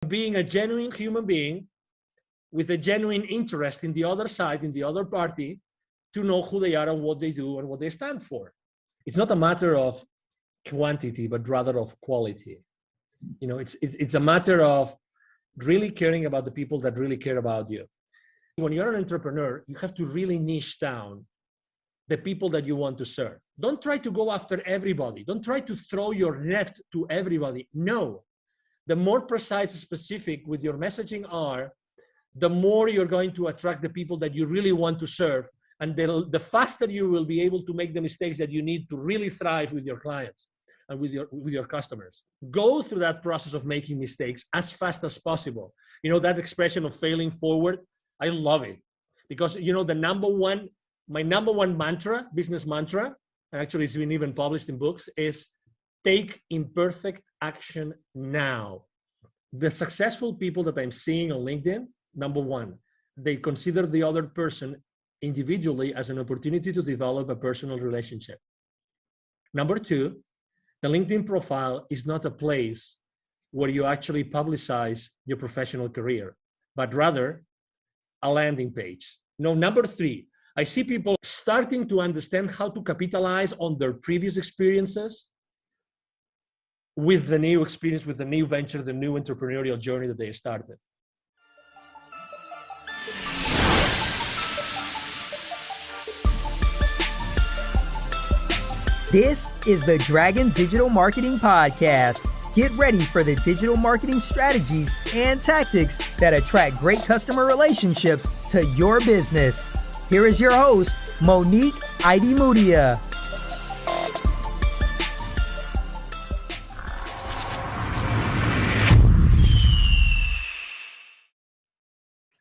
being a genuine human being with a genuine interest in the other side, in the other party, to know who they are and what they do and what they stand for. It's not a matter of quantity, but rather of quality. It's a matter of really caring about the people that really care about you. When you're an entrepreneur, you have to really niche down the people that you want to serve. Don't try to go after everybody. Don't try to throw your net to everybody. No. The more precise and specific with your messaging are, the more you're going to attract the people that you really want to serve. And the faster you will be able to make the mistakes that you need to really thrive with your clients and with your customers. Go through that process of making mistakes as fast as possible. That expression of failing forward, I love it. Because, my number one mantra, business mantra, and actually it's been even published in books, is take imperfect action now. The successful people that I'm seeing on LinkedIn, number one, they consider the other person individually as an opportunity to develop a personal relationship. Number two, the LinkedIn profile is not a place where you actually publicize your professional career, but rather a landing page. Number three, I see people starting to understand how to capitalize on their previous experiences with the new experience, with the new venture, the new entrepreneurial journey that they started. This is the Dragon Digital Marketing Podcast. Get ready for the digital marketing strategies and tactics that attract great customer relationships to your business. Here is your host, Monique Idemudia.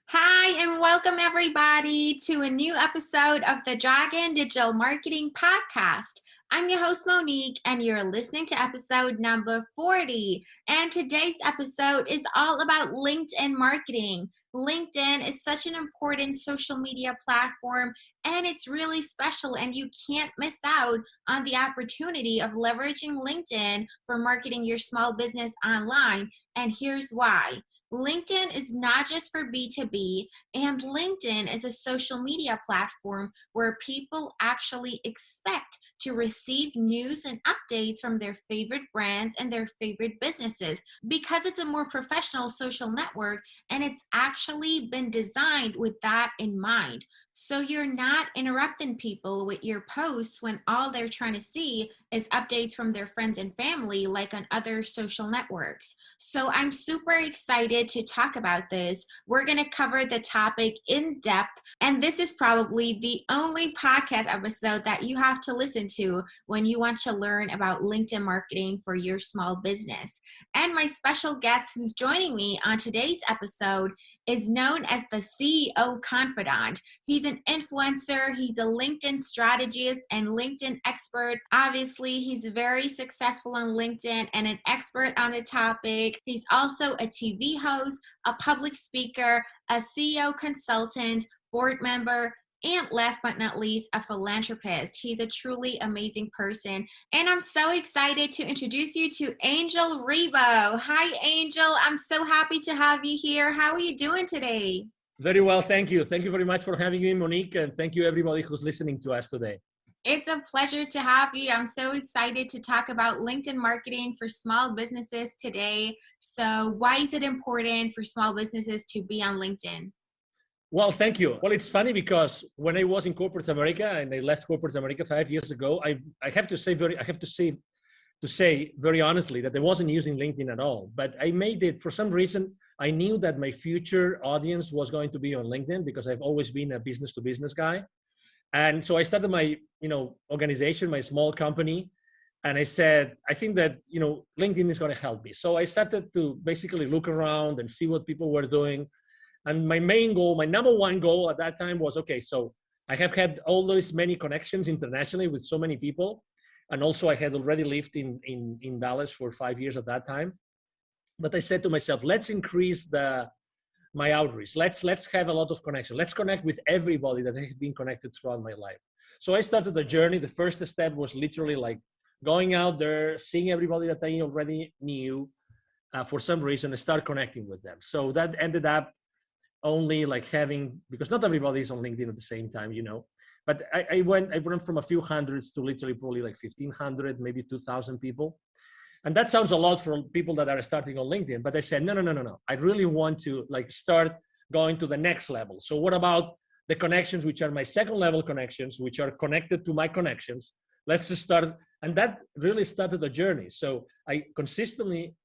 Hi, and welcome everybody to a new episode of the Dragon Digital Marketing Podcast. I'm your host, Monique, and you're listening to episode number 40. And today's episode is all about LinkedIn marketing. LinkedIn is such an important social media platform, and it's really special, and you can't miss out on the opportunity of leveraging LinkedIn for marketing your small business online. And here's why. LinkedIn is not just for B2B, and LinkedIn is a social media platform where people actually expect to receive news and updates from their favorite brands and their favorite businesses because it's a more professional social network, and it's actually been designed with that in mind. So you're not interrupting people with your posts when all they're trying to see is updates from their friends and family like on other social networks. So I'm super excited to talk about this. We're going to cover the topic in depth, and this is probably the only podcast episode that you have to listen to when you want to learn about LinkedIn marketing for your small business. And my special guest who's joining me on today's episode is known as the CEO Confidant. He's an influencer, he's a LinkedIn strategist and LinkedIn expert. Obviously, he's very successful on LinkedIn and an expert on the topic. He's also a TV host, a public speaker, a CEO consultant, board member, and last but not least, a philanthropist. He's a truly amazing person. And I'm so excited to introduce you to Angel Ribo. Hi, Angel. I'm so happy to have you here. How are you doing today? Very well, thank you. Thank you very much for having me, Monique, and thank you everybody who's listening to us today. It's a pleasure to have you. I'm so excited to talk about LinkedIn marketing for small businesses today. So why is it important for small businesses to be on LinkedIn? Well, thank you. Well, it's funny because when I was in corporate America and I left corporate America 5 years ago, I have to say very honestly that I wasn't using LinkedIn at all. But I made it for some reason. I knew that my future audience was going to be on LinkedIn because I've always been a business to business guy. And so I started my, organization, my small company. And I said, I think that, LinkedIn is going to help me. So I started to basically look around and see what people were doing. And my main goal, my number one goal at that time was, okay, so I have had all those many connections internationally with so many people. And also I had already lived in Dallas for 5 years at that time. But I said to myself, let's increase my outreach. Let's have a lot of connection. Let's connect with everybody that has been connected throughout my life. So I started the journey. The first step was literally like going out there, seeing everybody that I already knew, for some reason, I started connecting with them. So that ended up only like having, because not everybody is on LinkedIn at the same time, but I went from a few hundreds to literally probably like 1,500, maybe 2,000 people. And that sounds a lot for people that are starting on LinkedIn, but I said, no. I really want to like start going to the next level. So what about the connections, which are my second level connections, which are connected to my connections? Let's just start. And that really started the journey. So I consistently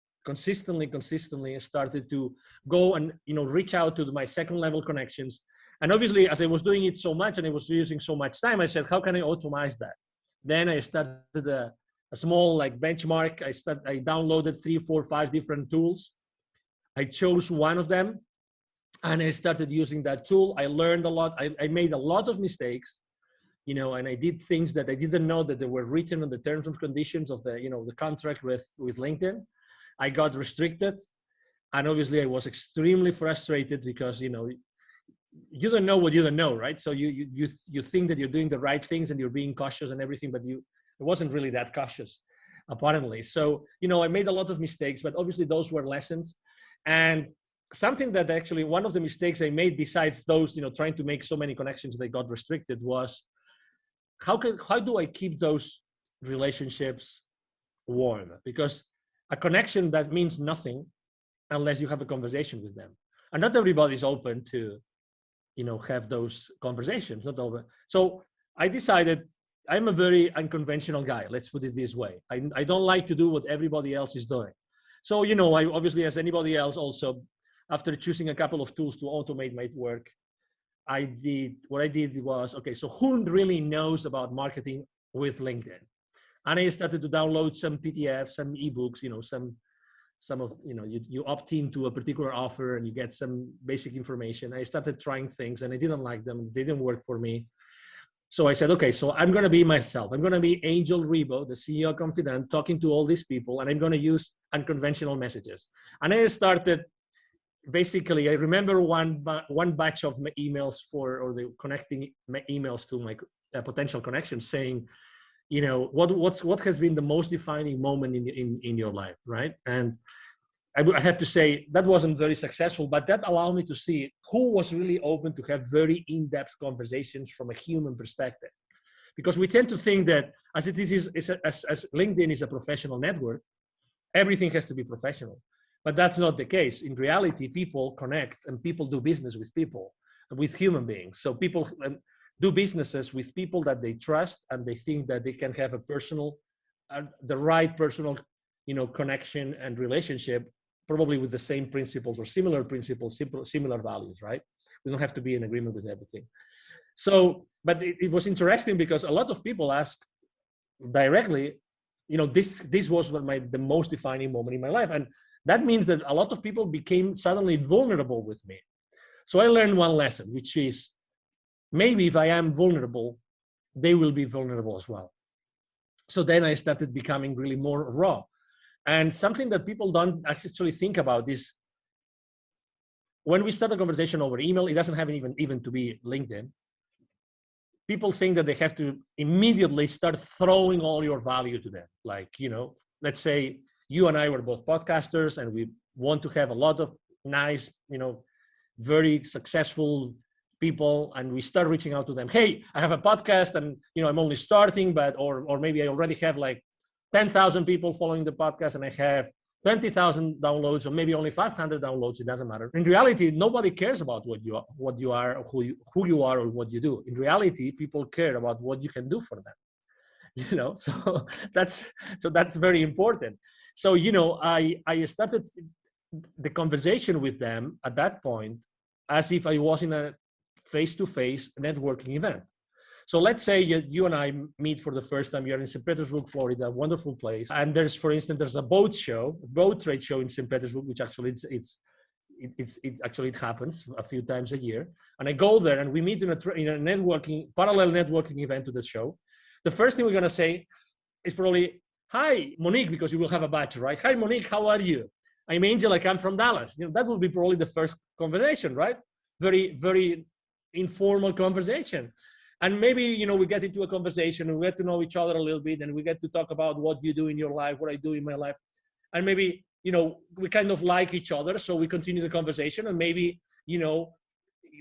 started to go and, reach out to my second level connections. And obviously, as I was doing it so much and I was using so much time, I said, how can I automate that? Then I started a small like benchmark. I downloaded 3, 4, 5 different tools. I chose one of them and I started using that tool. I learned a lot. I made a lot of mistakes, and I did things that I didn't know that they were written on the terms and conditions of the, the contract with LinkedIn. I got restricted. And obviously I was extremely frustrated because, you don't know what you don't know, right? So you think that you're doing the right things and you're being cautious and everything, but it wasn't really that cautious, apparently. So, I made a lot of mistakes, but obviously those were lessons. And something that actually, one of the mistakes I made besides those, trying to make so many connections that got restricted was, how do I keep those relationships warm? Because a connection that means nothing unless you have a conversation with them. And not everybody's open to, have those conversations, not over. So I decided I'm a very unconventional guy. Let's put it this way. I don't like to do what everybody else is doing. So, I obviously, as anybody else also, after choosing a couple of tools to automate my work, what I did was, okay, so who really knows about marketing with LinkedIn? And I started to download some PDFs, some ebooks, some of, you opt into a particular offer and you get some basic information. I started trying things and I didn't like them. They didn't work for me. So I said, okay, so I'm going to be myself. I'm going to be Angel Ribo, the CEO of Confidant, talking to all these people, and I'm going to use unconventional messages. And I started, basically, I remember one batch of my emails or the connecting emails to my potential connections saying, what has been the most defining moment in your life, right? And I have to say that wasn't very successful, but that allowed me to see who was really open to have very in-depth conversations from a human perspective. Because we tend to think that as LinkedIn is a professional network, everything has to be professional. But that's not the case. In reality, people connect and people do business with people, with human beings. So people do businesses with people that they trust and they think that they can have a personal, the right personal, connection and relationship, probably with the same principles or similar principles, similar values, right? We don't have to be in agreement with everything. So, but it was interesting because a lot of people asked directly, this was the most defining moment in my life. And that means that a lot of people became suddenly vulnerable with me. So I learned one lesson, which is maybe if I am vulnerable, they will be vulnerable as well. So then I started becoming really more raw. And something that people don't actually think about is when we start a conversation over email, it doesn't have even to be LinkedIn. People think that they have to immediately start throwing all your value to them. Like, let's say you and I were both podcasters and we want to have a lot of nice, very successful people, and we start reaching out to them. Hey, I have a podcast and, I'm only starting, but, or maybe I already have like 10,000 people following the podcast and I have 20,000 downloads or maybe only 500 downloads. It doesn't matter. In reality, nobody cares about what you are, or who you are or what you do. In reality, people care about what you can do for them. So that's very important. So, I started the conversation with them at that point as if I was in a face-to-face networking event. So let's say you and I meet for the first time. You're in St. Petersburg, Florida, a wonderful place. And there's a boat trade show in St. Petersburg, which actually it happens a few times a year. And I go there and we meet in a parallel networking event to the show. The first thing we're going to say is probably, hi, Monique, because you will have a badge, right? Hi, Monique, how are you? I'm Angel, I come from Dallas. That will be probably the first conversation, right? Very, very informal conversation. And maybe, we get into a conversation and we get to know each other a little bit and we get to talk about what you do in your life, what I do in my life. And maybe we kind of like each other, so we continue the conversation. And maybe,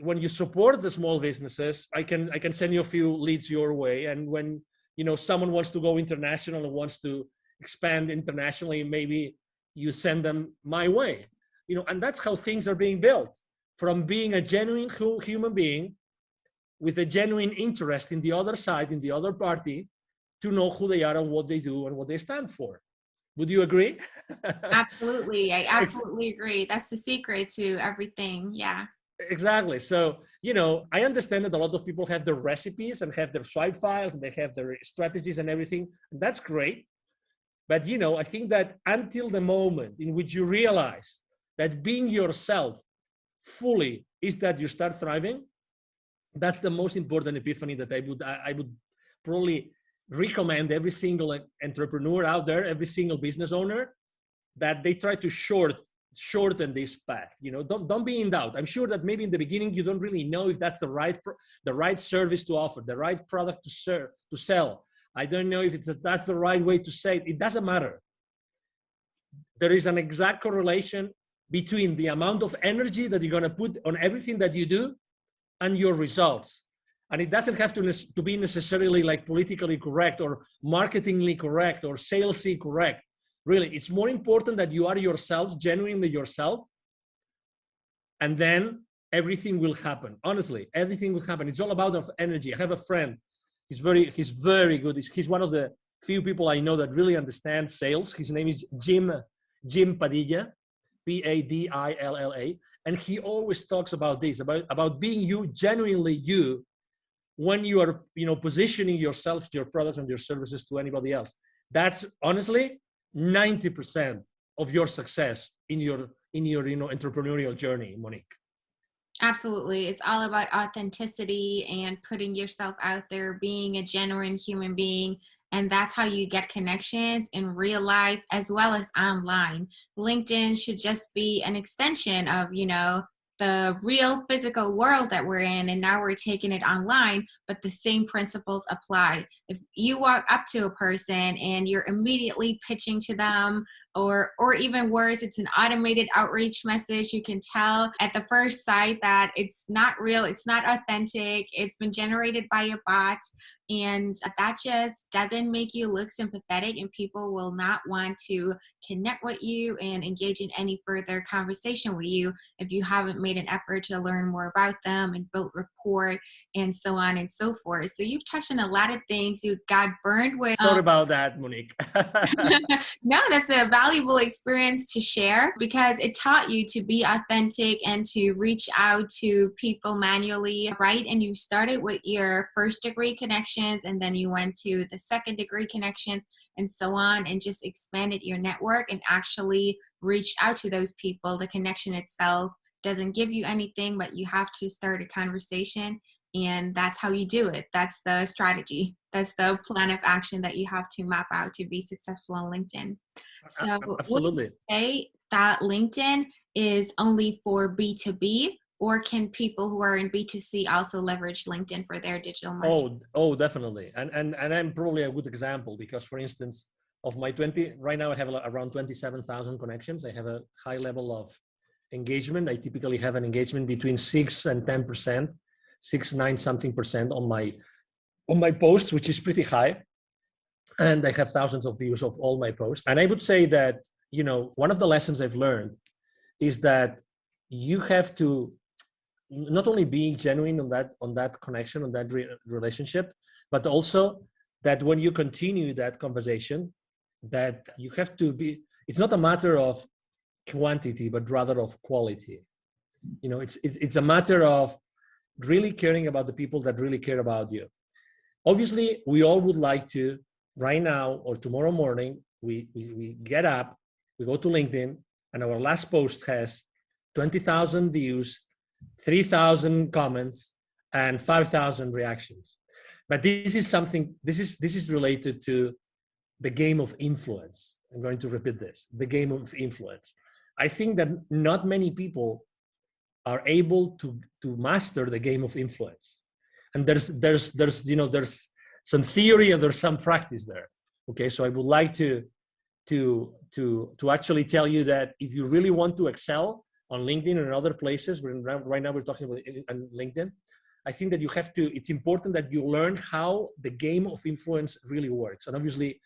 when you support the small businesses, I can send you a few leads your way. And when, someone wants to go international and wants to expand internationally, maybe you send them my way, and that's how things are being built, from being a genuine human being with a genuine interest in the other side, in the other party, to know who they are and what they do and what they stand for. Would you agree? Absolutely. I absolutely agree. That's the secret to everything. Yeah. Exactly. So, I understand that a lot of people have their recipes and have their swipe files and they have their strategies and everything. And that's great. But, I think that until the moment in which you realize that being yourself fully is that you start thriving, that's the most important epiphany that I would probably recommend every single entrepreneur out there, every single business owner, that they try to shorten this path. Don't be in doubt. I'm sure that maybe in the beginning you don't really know if that's the right service to offer, the right product to sell. I don't know if that's the right way to say it. It doesn't matter. There is an exact correlation between the amount of energy that you're going to put on everything that you do and your results. And it doesn't have to be necessarily like politically correct or marketingly correct or salesy correct. Really, it's more important that you are yourself, genuinely yourself, and then everything will happen. Honestly, everything will happen. It's all about energy. I have a friend. He's very good. He's one of the few people I know that really understand sales. His name is Jim Padilla, Padilla, and he always talks about this, about being you, genuinely you, when you are, positioning yourself, your products and your services to anybody else. That's honestly 90% of your success in your entrepreneurial journey, Monique. Absolutely. It's all about authenticity and putting yourself out there, being a genuine human being. And that's how you get connections in real life as well as online. LinkedIn should just be an extension of, the real physical world that we're in, and now we're taking it online, but the same principles apply. If you walk up to a person and you're immediately pitching to them, or even worse, it's an automated outreach message, you can tell at the first sight that it's not real, it's not authentic, it's been generated by a bot, and that just doesn't make you look sympathetic, and people will not want to connect with you and engage in any further conversation with you if you haven't made an effort to learn more about them and build rapport and so on and so forth. So you've touched on a lot of things. You got burned with. Sorry about that, Monique. No, that's a valuable experience to share because it taught you to be authentic and to reach out to people manually, right? And you started with your first degree connections, and then you went to the second degree connections and so on, and just expanded your network and actually reached out to those people. The connection itself doesn't give you anything, but you have to start a conversation, and that's how you do it. That's the strategy. That's the plan of action that you have to map out to be successful on LinkedIn. So absolutely. Would you say that LinkedIn is only for B2B, or can people who are in B2C also leverage LinkedIn for their digital marketing? Oh, definitely. And I'm probably a good example because, for instance, of my 20, right now I have around 27,000 connections. I have a high level of engagement. I typically have an engagement between 6 and 10%, 9 something percent on my posts, which is pretty high. And I have thousands of views of all my posts. And I would say that, one of the lessons I've learned is that you have to not only be genuine on that connection, on that relationship, but also that when you continue that conversation, that you have to be, it's not a matter of quantity, but rather of quality. It's a matter of really caring about the people that really care about you. Obviously, we all would like to, right now or tomorrow morning, we get up, we go to LinkedIn, and our last post has 20,000 views, 3,000 comments, and 5,000 reactions. But this is related to the game of influence. I'm going to repeat this, the game of influence. I think that not many people are able to master the game of influence. And there's some theory and there's some practice there. Okay, so I would like to to actually tell you that if you really want to excel on LinkedIn and other places, right now we're talking about on LinkedIn, I think that it's important that you learn how the game of influence really works. And obviously,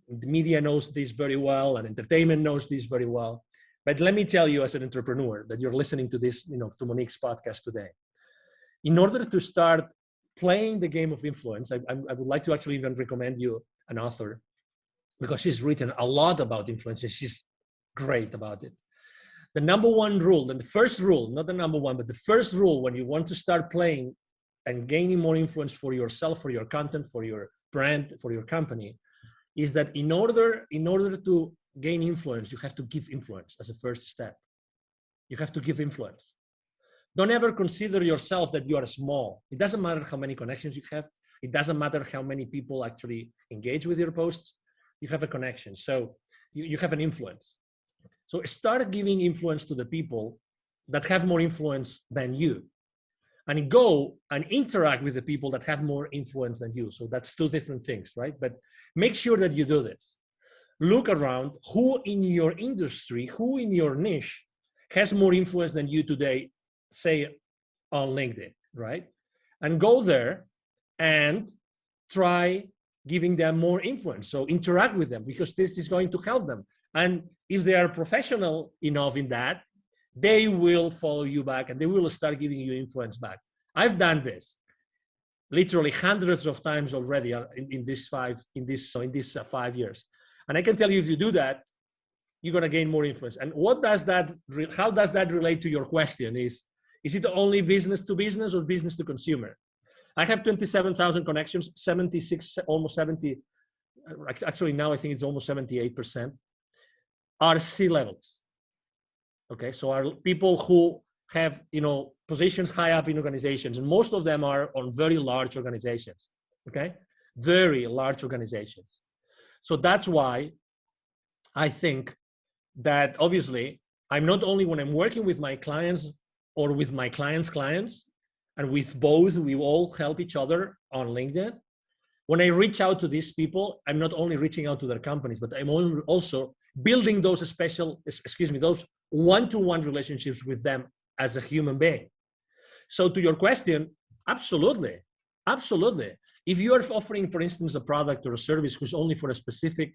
the media knows this very well, and entertainment knows this very well. But let me tell you, as an entrepreneur, that you're listening to this, to Monique's podcast today. In order to start playing the game of influence, I would like to actually even recommend you an author, because she's written a lot about influence, and she's great about it. The number one rule, and the first rule, not the number one, but the first rule when you want to start playing and gaining more influence for yourself, for your content, for your brand, for your company, is that in order to gain influence, you have to give influence as a first step. You have to give influence. Don't ever consider yourself that you are small. It doesn't matter how many connections you have. It doesn't matter how many people actually engage with your posts. You have a connection. So you have an influence. So start giving influence to the people that have more influence than you, and go and interact with the people that have more influence than you. So that's two different things, right? But make sure that you do this. Look around who in your industry, who in your niche has more influence than you today, say on LinkedIn, right? And go there and try giving them more influence. So interact with them, because this is going to help them. And if they are professional enough in that, they will follow you back and they will start giving you influence back. I've done this literally hundreds of times already in these 5 years. And I can tell you, if you do that, you're going to gain more influence. And how does that relate to your question? Is it only business to business or business to consumer? I have 27,000 connections, 76, almost 70. Actually, now I think it's almost 78% are C-levels. Okay, so are people who have, positions high up in organizations, and most of them are on very large organizations. Okay, very large organizations. So that's why I think that obviously I'm not only, when I'm working with my clients or with my clients' clients, and with both, we all help each other on LinkedIn. When I reach out to these people, I'm not only reaching out to their companies, but I'm also building those those one-to-one relationships with them as a human being. So to your question, absolutely. If you are offering, for instance, a product or a service who's only for a specific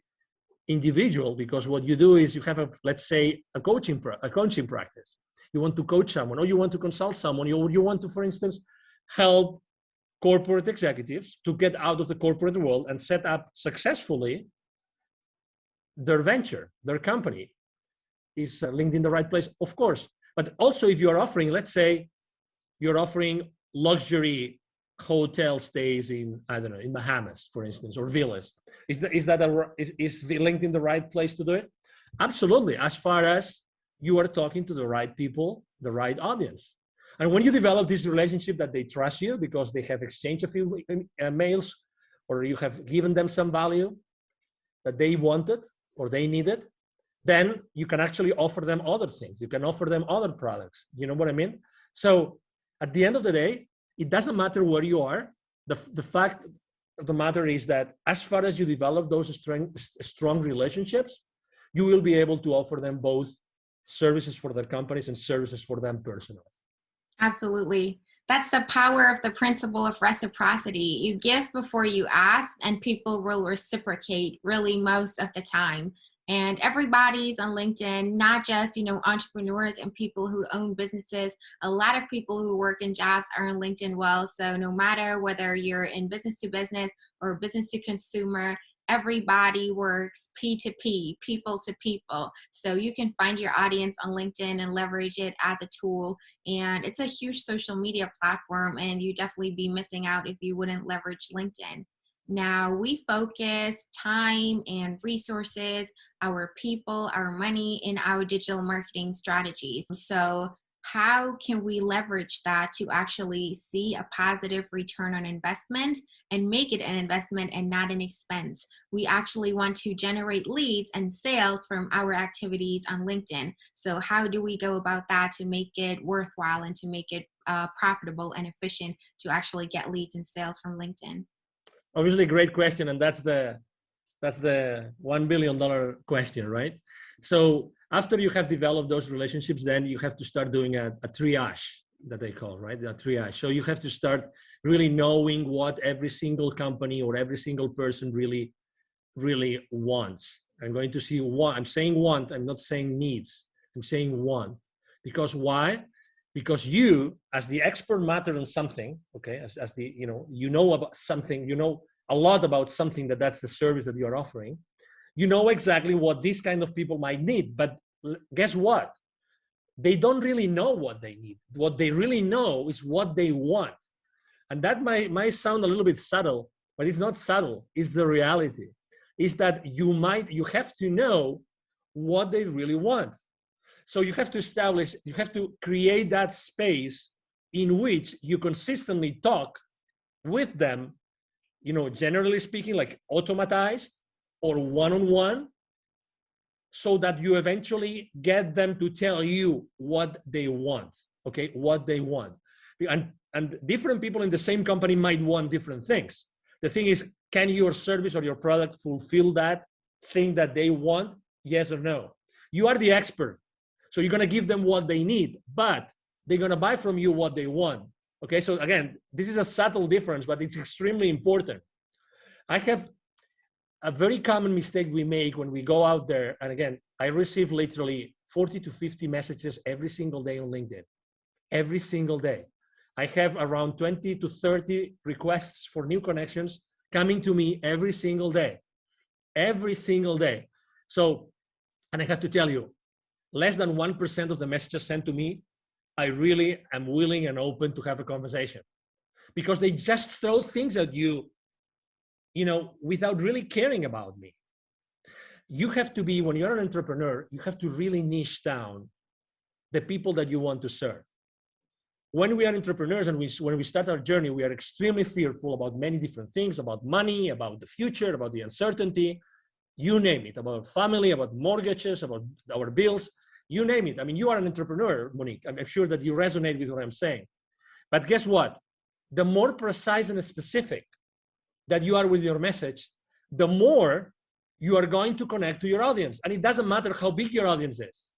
individual, because what you do is you have let's say a coaching practice. You want to coach someone, or you want to consult someone, you want to, for instance, help corporate executives to get out of the corporate world and set up successfully their venture, their company. Is LinkedIn the right place? Of course. But also, if you're offering, let's say you're offering luxury hotel stays in, I don't know, in Bahamas, for instance, or villas, is LinkedIn the right place to do it? Absolutely, as far as you are talking to the right people, the right audience. And when you develop this relationship that they trust you because they have exchanged a few mails, or you have given them some value that they wanted or they needed, then you can actually offer them other things. You can offer them other products. You know what I mean? So at the end of the day, it doesn't matter where you are. The fact of the matter is that as far as you develop those strong relationships, you will be able to offer them both services for their companies and services for them personally. Absolutely. That's the power of the principle of reciprocity. You give before you ask, and people will reciprocate really most of the time. And everybody's on LinkedIn, not just, entrepreneurs and people who own businesses. A lot of people who work in jobs are on LinkedIn well. So no matter whether you're in business to business or business to consumer, everybody works P2P, people to people. So you can find your audience on LinkedIn and leverage it as a tool. And it's a huge social media platform, and you definitely be missing out if you wouldn't leverage LinkedIn. Now, we focus time and resources, our people, our money in our digital marketing strategies. So how can we leverage that to actually see a positive return on investment and make it an investment and not an expense? We actually want to generate leads and sales from our activities on LinkedIn. So how do we go about that to make it worthwhile and to make it profitable and efficient to actually get leads and sales from LinkedIn? Obviously, great question. And that's the That's the $1 billion question, right? So after you have developed those relationships, then you have to start doing a triage that they call, right? The triage. So you have to start really knowing what every single company or every single person really wants. I'm going to see what I'm saying want, I'm not saying needs. I'm saying want. Because why? Because you, as the expert matter on something, okay, as the, you know about something, you know a lot about something that's the service that you're offering, you know exactly what these kind of people might need. But guess what? They don't really know what they need. What they really know is what they want. And that might sound a little bit subtle, but it's not subtle. It's the reality. Is that you have to know what they really want. So you have to create that space in which you consistently talk with them, generally speaking, like automatized or one-on-one, so that you eventually get them to tell you what they want, okay, what they want. And different people in the same company might want different things. The thing is, can your service or your product fulfill that thing that they want? Yes or no? You are the expert. So you're going to give them what they need, but they're going to buy from you what they want. Okay, so again, this is a subtle difference, but it's extremely important. I have a very common mistake we make when we go out there. And again, I receive literally 40 to 50 messages every single day on LinkedIn, every single day. I have around 20 to 30 requests for new connections coming to me every single day. So, and I have to tell you, less than 1% of the messages sent to me, I really am willing and open to have a conversation, because they just throw things at you, without really caring about me. You have to be, when you're an entrepreneur, you have to really niche down the people that you want to serve. When we are entrepreneurs and when we start our journey, we are extremely fearful about many different things, about money, about the future, about the uncertainty, you name it, about family, about mortgages, about our bills, you name it. I mean, you are an entrepreneur, Monique. I'm sure that you resonate with what I'm saying. But guess what? The more precise and specific that you are with your message, the more you are going to connect to your audience. And it doesn't matter how big your audience is.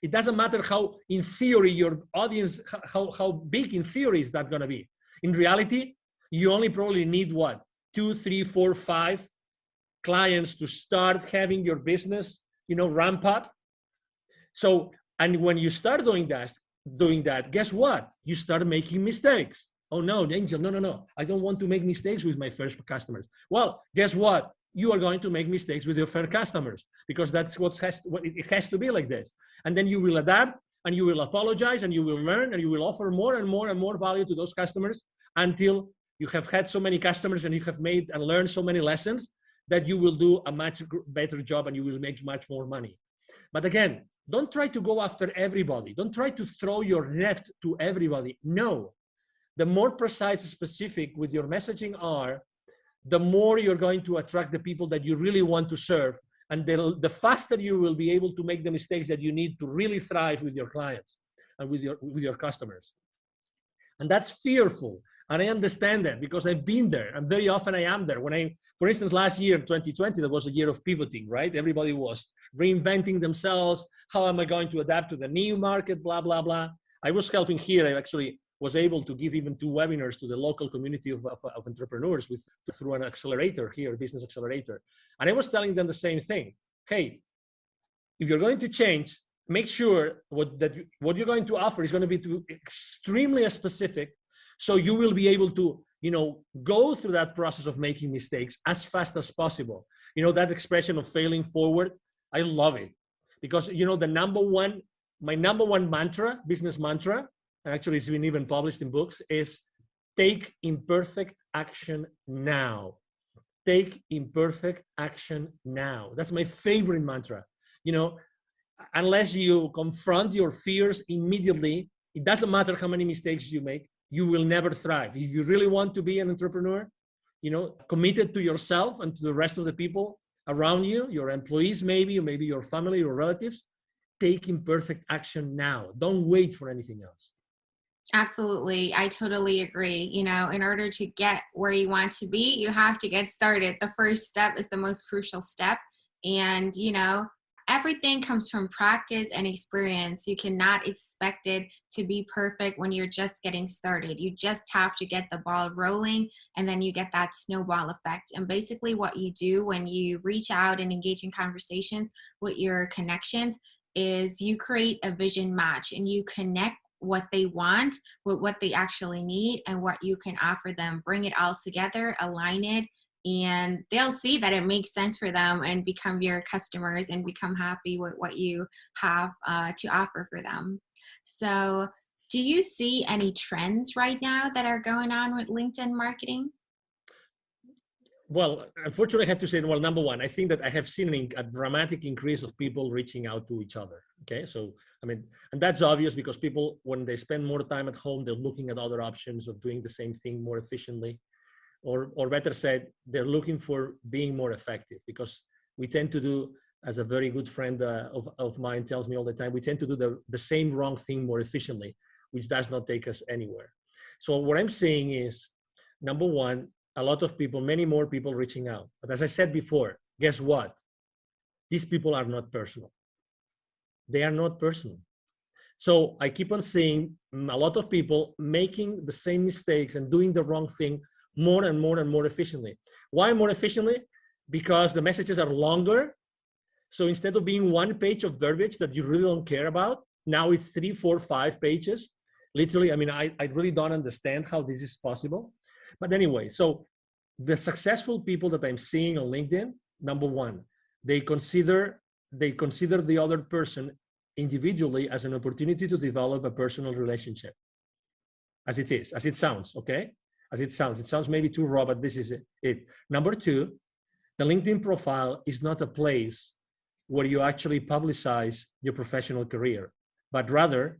It doesn't matter how, in theory, your audience, how big in theory is that going to be. In reality, you only probably need what? 2, 3, 4, 5 clients to start having your business, ramp up. So, and when you start doing that, guess what? You start making mistakes. Oh no, Angel, no. I don't want to make mistakes with my first customers. Well, guess what? You are going to make mistakes with your first customers, because that's it has to be like this. And then you will adapt, and you will apologize, and you will learn, and you will offer more and more and more value to those customers until you have had so many customers and you have made and learned so many lessons that you will do a much better job and you will make much more money. But again, don't try to go after everybody. Don't try to throw your net to everybody. No. The more precise and specific with your messaging are, the more you're going to attract the people that you really want to serve. And the faster you will be able to make the mistakes that you need to really thrive with your clients and with your customers. And that's fearful. And I understand that, because I've been there, and very often I am there. For instance, last year, 2020, that was a year of pivoting, right? Everybody was reinventing themselves. How am I going to adapt to the new market, blah, blah, blah. I was helping here. I actually was able to give even 2 webinars to the local community of entrepreneurs through an accelerator here, business accelerator. And I was telling them the same thing. Hey, if you're going to change, make sure what you're going to offer is going to be extremely specific, so you will be able to, go through that process of making mistakes as fast as possible. That expression of failing forward, I love it, because, my number one mantra, business mantra, and actually it's been even published in books, is take imperfect action now. Take imperfect action now. That's my favorite mantra. Unless you confront your fears immediately, it doesn't matter how many mistakes you make, you will never thrive. If you really want to be an entrepreneur, committed to yourself and to the rest of the people around you, your employees maybe, or maybe your family or relatives, take imperfect action now. Don't wait for anything else. Absolutely. I totally agree. You know, in order to get where you want to be, you have to get started. The first step is the most crucial step. And, you know, everything comes from practice and experience. You cannot expect it to be perfect when you're just getting started. You just have to get the ball rolling, and then you get that snowball effect. And basically, what you do when you reach out and engage in conversations with your connections is you create a vision match, and you connect what they want with what they actually need and what you can offer them. Bring it all together, align it, and they'll see that it makes sense for them and become your customers and become happy with what you have to offer for them. So, do you see any trends right now that are going on with LinkedIn marketing? Well, unfortunately, I have to say, well, number one, I think that I have seen a dramatic increase of people reaching out to each other. Okay. So, I mean, and that's obvious because people, when they spend more time at home, they're looking at other options of doing the same thing more efficiently. Or better said, they're looking for being more effective because we tend to do, as a very good friend of mine tells me all the time, we tend to do the same wrong thing more efficiently, which does not take us anywhere. So what I'm saying is, number one, a lot of people, many more people reaching out. But as I said before, guess what? These people are not personal. They are not personal. So I keep on seeing a lot of people making the same mistakes and doing the wrong thing more and more and more efficiently. Why more efficiently? Because the messages are longer. So instead of being one page of verbiage that you really don't care about, now it's 3, 4, 5 pages. Literally, I mean, I really don't understand how this is possible. But anyway, so the successful people that I'm seeing on LinkedIn, number one, they consider the other person individually as an opportunity to develop a personal relationship. As it sounds, okay? As it sounds maybe too raw, but this is it. Number two, the LinkedIn profile is not a place where you actually publicize your professional career, but rather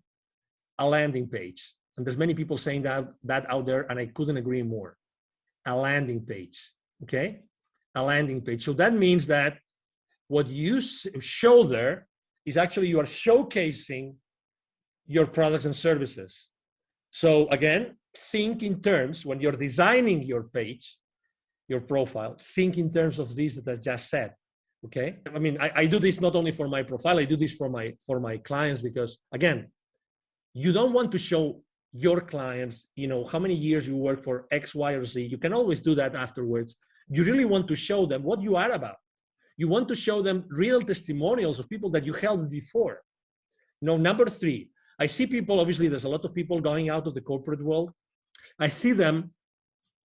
a landing page. And there's many people saying that out there, and I couldn't agree more. A landing page, okay? A landing page. So that means that what you show there is actually you are showcasing your products and services. So again, think in terms, when you're designing your page, your profile, think in terms of this that I just said, okay? I mean, I do this not only for my profile, I do this for my clients because, again, you don't want to show your clients, you know, how many years you work for X, Y, or Z. You can always do that afterwards. You really want to show them what you are about. You want to show them real testimonials of people that you helped before. Now, number three, I see people, obviously, there's a lot of people going out of the corporate world. I see them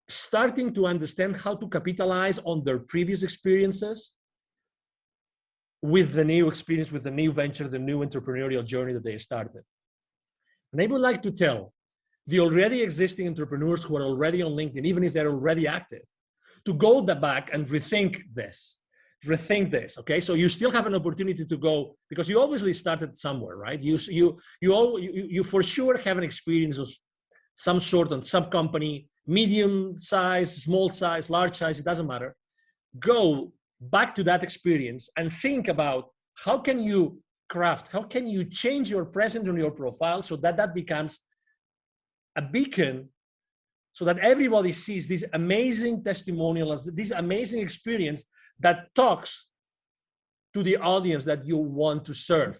starting to understand how to capitalize on their previous experiences with the new experience, with the new venture, the new entrepreneurial journey that they started. And I would like to tell the already existing entrepreneurs who are already on LinkedIn, even if they're already active, to go back and rethink this, okay? So you still have an opportunity to go, because you obviously started somewhere, right? You for sure have an experience of some sort on some company, medium size, small size, large size, it doesn't matter. Go back to that experience and think about how can you change your presence on your profile so that becomes a beacon so that everybody sees this amazing testimonial, this amazing experience that talks to the audience that you want to serve.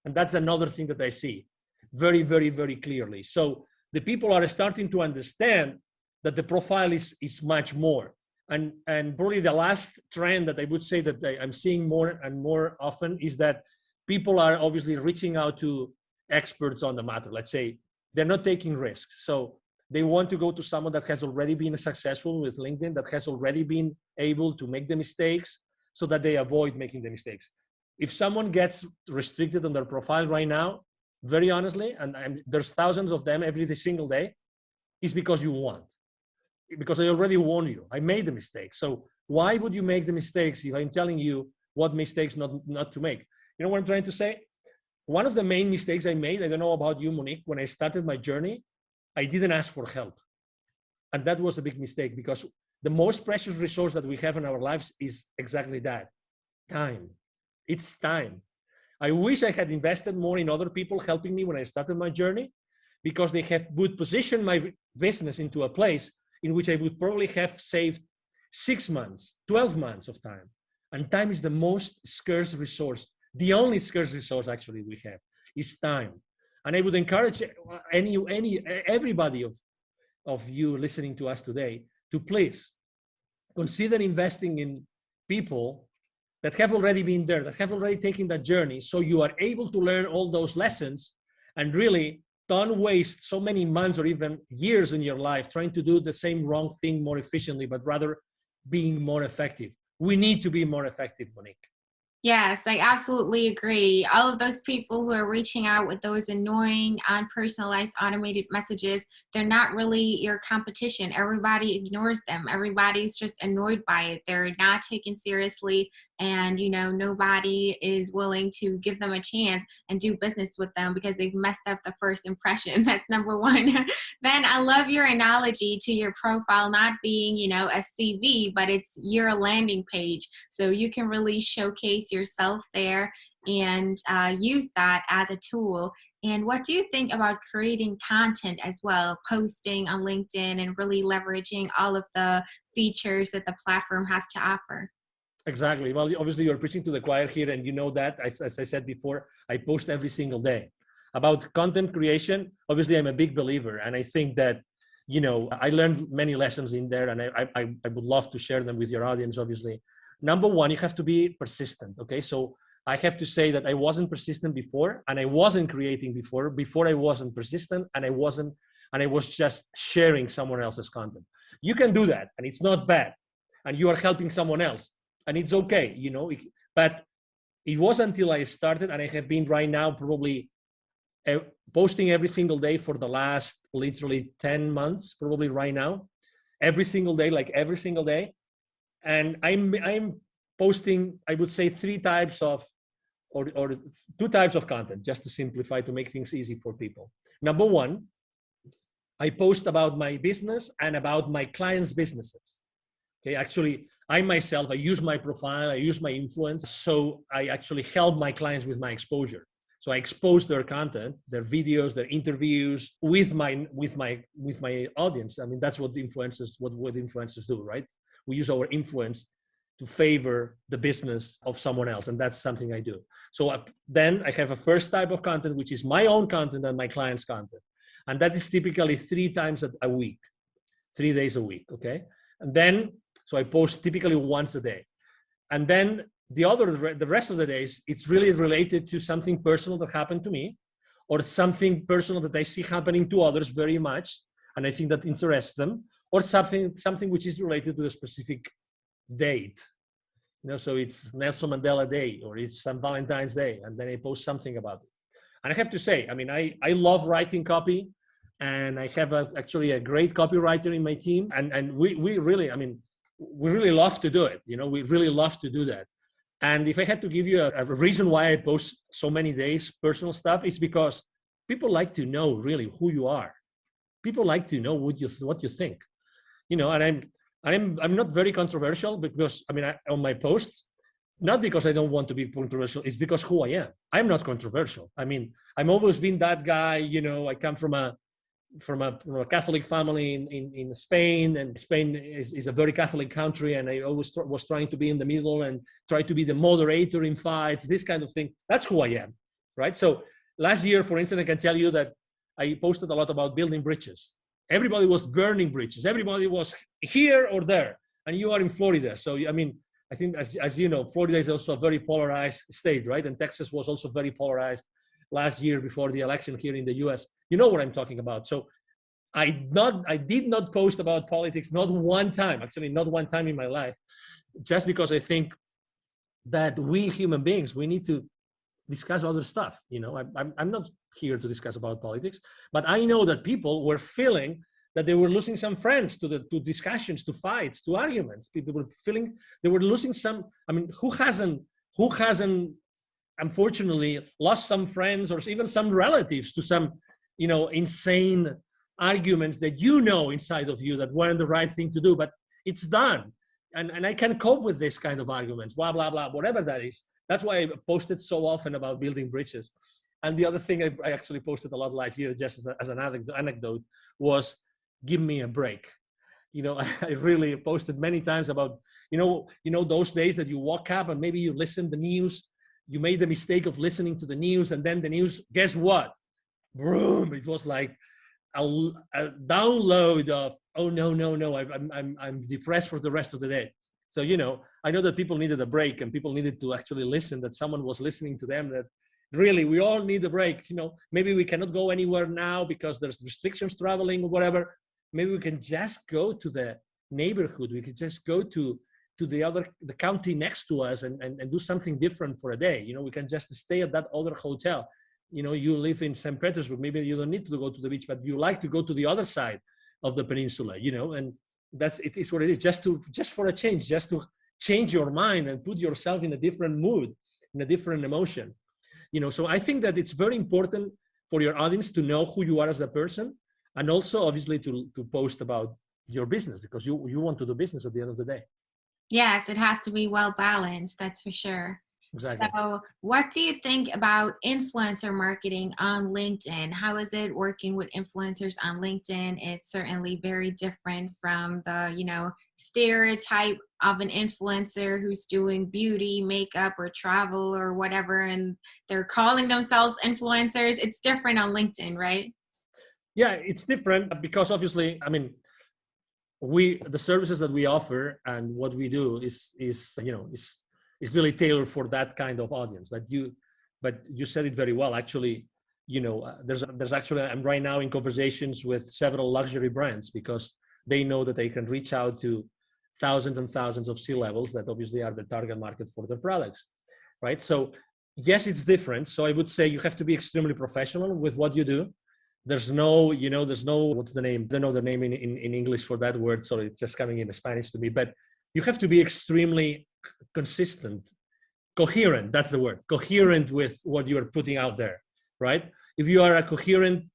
And that's another thing that I see very, very, very clearly. So the people are starting to understand that the profile is much more. And probably the last trend that I would say that I'm seeing more and more often is that people are obviously reaching out to experts on the matter. Let's say they're not taking risks. So they want to go to someone that has already been successful with LinkedIn, that has already been able to make the mistakes so that they avoid making the mistakes. If someone gets restricted on their profile right now, very honestly, and there's thousands of them every single day, is because you want. Because I already warned you. I made the mistake. So why would you make the mistakes if I'm telling you what mistakes not to make? You know what I'm trying to say? One of the main mistakes I made, I don't know about you, Monique, when I started my journey, I didn't ask for help. And that was a big mistake because the most precious resource that we have in our lives is exactly that, time. It's time. I wish I had invested more in other people helping me when I started my journey, because they would position my business into a place in which I would probably have saved 6 months, 12 months of time. And time is the most scarce resource. The only scarce resource actually we have is time. And I would encourage everybody of you listening to us today to please consider investing in people that have already been there, that have already taken that journey, so you are able to learn all those lessons and really don't waste so many months or even years in your life trying to do the same wrong thing more efficiently, but rather being more effective. We need to be more effective, Monique. Yes, I absolutely agree. All of those people who are reaching out with those annoying, unpersonalized, automated messages, they're not really your competition. Everybody ignores them. Everybody's just annoyed by it. They're not taken seriously. And, nobody is willing to give them a chance and do business with them because they've messed up the first impression. That's number one. Then I love your analogy to your profile not being, a CV, but it's your landing page. So you can really showcase yourself there and use that as a tool. And what do you think about creating content as well, posting on LinkedIn and really leveraging all of the features that the platform has to offer? Exactly. Well, obviously you're preaching to the choir here, and you know that, as I said before, I post every single day. About content creation, obviously I'm a big believer, and I think that, I learned many lessons in there, and I would love to share them with your audience, obviously. Number one, you have to be persistent, okay? So I have to say that I wasn't persistent before, and I wasn't creating before I wasn't persistent, and I was just sharing someone else's content. You can do that, and it's not bad, and you are helping someone else. And it's okay, but it was until I started, and I have been right now probably posting every single day for the last literally 10 months, probably right now, every single day. And I'm posting, I would say, three types of, or two types of content, just to simplify, to make things easy for people. Number one, I post about my business and about my clients' businesses. Okay, actually, I myself, I use my profile, I use my influence, so I actually help my clients with my exposure. So I expose their content, their videos, their interviews with my audience. I mean, that's what influencers do, right? We use our influence to favor the business of someone else, and that's something I do. So then I have a first type of content, which is my own content and my clients' content, and that is typically 3 times a week, 3 days a week. Okay, and then. So I post typically once a day. And then the rest of the days, it's really related to something personal that happened to me, or something personal that I see happening to others very much, and I think that interests them, or something which is related to a specific date. So it's Nelson Mandela Day, or it's St. Valentine's Day, and then I post something about it. And I have to say, I mean, I love writing copy, and I have actually a great copywriter in my team, and we really, I mean, we really love to do it. We really love to do that. And if I had to give you a reason why I post so many days personal stuff, it's because people like to know really who you are. People like to know what you think. And I'm not very controversial, because on my posts, not because I don't want to be controversial, it's because who I am. I'm not controversial. I mean, I've always been that guy. I come from a Catholic family in Spain, and Spain is a very Catholic country, and I always was trying to be in the middle and try to be the moderator in fights, this kind of thing. That's who I am, right? So last year, for instance, I can tell you that I posted a lot about building bridges. Everybody was burning bridges. Everybody was here or there, and you are in Florida. So, I mean, I think, as you know, Florida is also a very polarized state, right? And Texas was also very polarized last year before the election here in the US. You know what I'm talking about. So I did not post about politics, not one time, actually not one time in my life, just because I think that we human beings, we need to discuss other stuff. I'm not here to discuss about politics, but I know that people were feeling that they were losing some friends to discussions, to fights, to arguments. People were feeling they were losing some. I mean, who hasn't unfortunately lost some friends or even some relatives to some insane arguments that inside of you that weren't the right thing to do, but it's done. And I can cope with this kind of arguments, blah, blah, blah, whatever that is. That's why I posted so often about building bridges. And the other thing I actually posted a lot last year, just as an anecdote, was give me a break. I really posted many times about, those days that you woke up and maybe you listened to the news, you made the mistake of listening to the news, and then the news, guess what? Boom! It was like a download of, oh no, I'm depressed for the rest of the day. So I know that people needed a break, and people needed to actually listen, that someone was listening to them, that really we all need a break. Maybe we cannot go anywhere now because there's restrictions traveling or whatever. Maybe we can just go to the neighborhood. We could just go to the county next to us and do something different for a day. We can just stay at that other hotel. You live in St. Petersburg, maybe you don't need to go to the beach, but you like to go to the other side of the peninsula, and it is what it is, just for a change, just to change your mind and put yourself in a different mood, in a different emotion. So I think that it's very important for your audience to know who you are as a person, and also obviously to post about your business, because you want to do business at the end of the day. Yes, it has to be well balanced, that's for sure. Exactly. So what do you think about influencer marketing on LinkedIn? How is it working with influencers on LinkedIn? It's certainly very different from the, stereotype of an influencer who's doing beauty, makeup, or travel or whatever, and they're calling themselves influencers. It's different on LinkedIn, right? Yeah, it's different because obviously, the services that we offer and what we do is really tailored for that kind of audience. But you said it very well. Actually, there's actually, I'm right now in conversations with several luxury brands because they know that they can reach out to thousands and thousands of C-levels that obviously are the target market for their products, right? So yes, it's different. So I would say you have to be extremely professional with what you do. There's no, what's the name? I don't know the name in English for that word, so it's just coming in Spanish to me. But you have to be extremely consistent, coherent, that's the word, coherent with what you're putting out there, right? If you are a coherent,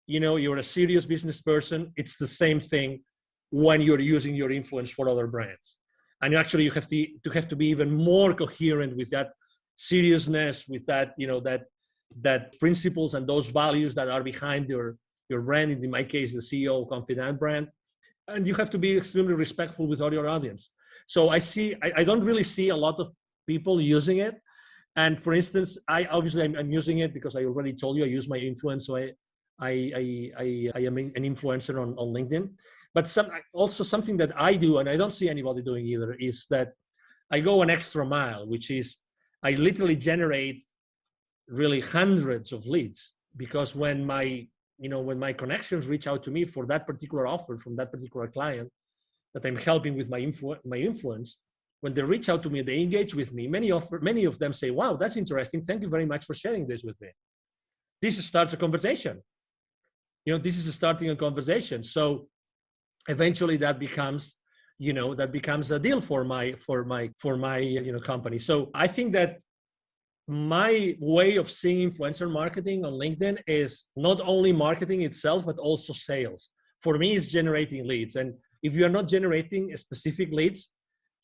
you're a serious business person, it's the same thing when you're using your influence for other brands. And actually you have to be even more coherent with that seriousness, with that, that principles and those values that are behind your brand, in my case, the CEO of Confidant brand. And you have to be extremely respectful with all your audience. So I don't really see a lot of people using it. And for instance, I'm using it because I already told you I use my influence. So I am an influencer on LinkedIn. But something that I do, and I don't see anybody doing either, is that I go an extra mile, which is I literally generate really hundreds of leads, because when my connections reach out to me for that particular offer from that particular client that I'm helping with my influence, when they reach out to me, they engage with me. Many of them say, "Wow, that's interesting. Thank you very much for sharing this with me." This starts a conversation. This is starting a conversation. So eventually that becomes a deal for my company. So I think that my way of seeing influencer marketing on LinkedIn is not only marketing itself, but also sales. For me, it's generating leads. And if you are not generating specific leads,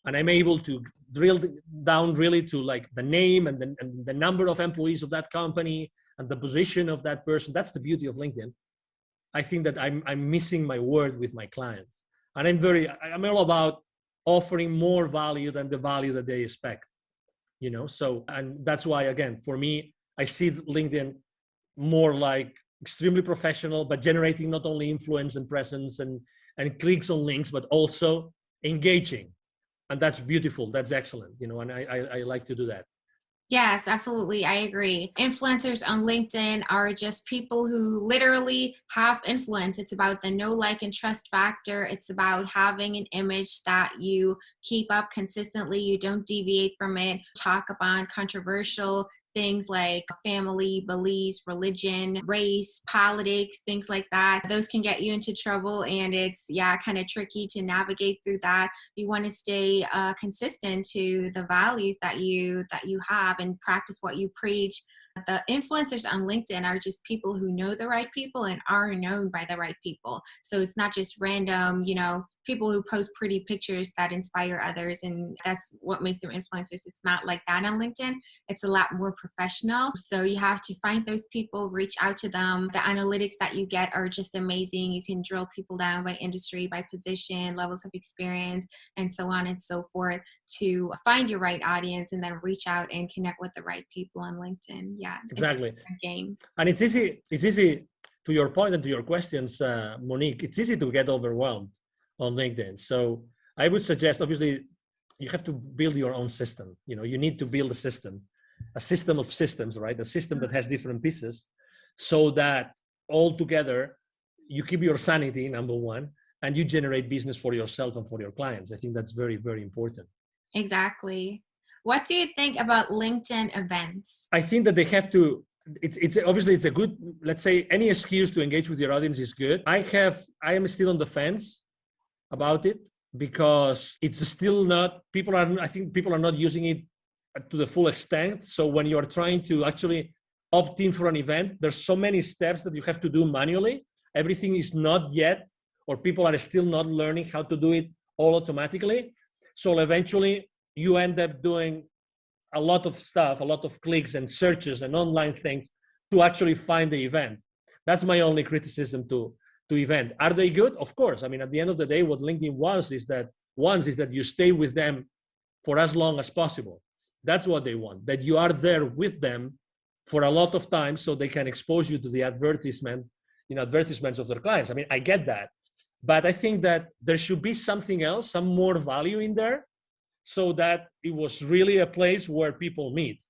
and I'm able to drill down really to like the name and the number of employees of that company and the position of that person, that's the beauty of LinkedIn. I think that I'm missing my word with my clients. And I'm all about offering more value than the value that they expect. So, and that's why, again, for me, I see LinkedIn more like extremely professional, but generating not only influence and presence and clicks on links, but also engaging. And that's beautiful. That's excellent. And I like to do that. Yes, absolutely. I agree. Influencers on LinkedIn are just people who literally have influence. It's about the know, like, and trust factor. It's about having an image that you keep up consistently. You don't deviate from it. Talk about controversial things like family, beliefs, religion, race, politics, things like that. Those can get you into trouble, and it's kind of tricky to navigate through that. You want to stay consistent to the values that you have and practice what you preach. The influencers on LinkedIn are just people who know the right people and are known by the right people. So it's not just random, people who post pretty pictures that inspire others, and that's what makes them influencers. It's not like that on LinkedIn. It's a lot more professional. So you have to find those people, reach out to them. The analytics that you get are just amazing. You can drill people down by industry, by position, levels of experience, and so on and so forth to find your right audience and then reach out and connect with the right people on LinkedIn. Yeah, exactly. It's a different game. And it's easy to your point and to your questions, Monique, it's easy to get overwhelmed on LinkedIn. So I would suggest, obviously, you have to build your own system. You need to build a system of systems, right? A system that has different pieces so that all together you keep your sanity, number one, and you generate business for yourself and for your clients. I think that's very, very important. Exactly. What do you think about LinkedIn events? I think that they have to, it's obviously it's a good, let's say any excuse to engage with your audience is good. I am still on the fence about it because it's still not, I think people are not using it to the full extent. So when you are trying to actually opt in for an event, there's so many steps that you have to do manually. Everything is not yet, or people are still not learning how to do it all automatically. So eventually you end up doing a lot of stuff, a lot of clicks and searches and online things to actually find the event. That's my only criticism to event. Are they good? Of course. I mean, at the end of the day, what LinkedIn wants is that you stay with them for as long as possible. That's what they want, that you are there with them for a lot of time so they can expose you to the advertisements of their clients. I mean, I get that. But I think that there should be something else, some more value in there, so that it was really a place where people meet.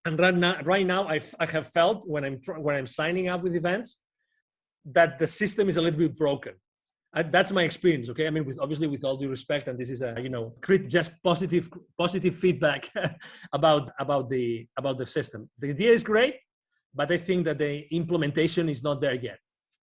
And right now, I have felt when I'm signing up with events that the system is a little bit broken. That's my experience. Okay, I mean, with all due respect, and this is just positive feedback about the system. The idea is great, but I think that the implementation is not there yet.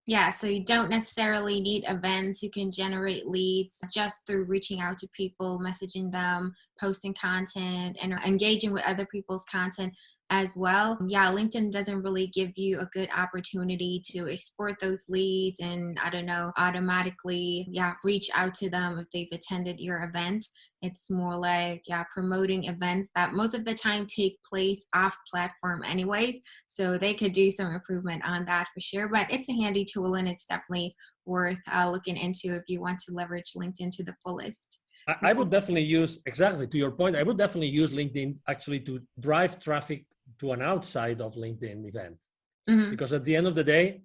Yeah, so you don't necessarily need events. You can generate leads just through reaching out to people, messaging them, posting content, and engaging with other people's content as well. Yeah, LinkedIn doesn't really give you a good opportunity to export those leads and, automatically, reach out to them if they've attended your event. It's more like, promoting events that most of the time take place off platform anyways. So they could do some improvement on that for sure. But it's a handy tool and it's definitely worth looking into if you want to leverage LinkedIn to the fullest. I would definitely use, exactly to your point, I would definitely use LinkedIn actually to drive traffic to an outside of LinkedIn event. Mm-hmm. Because at the end of the day,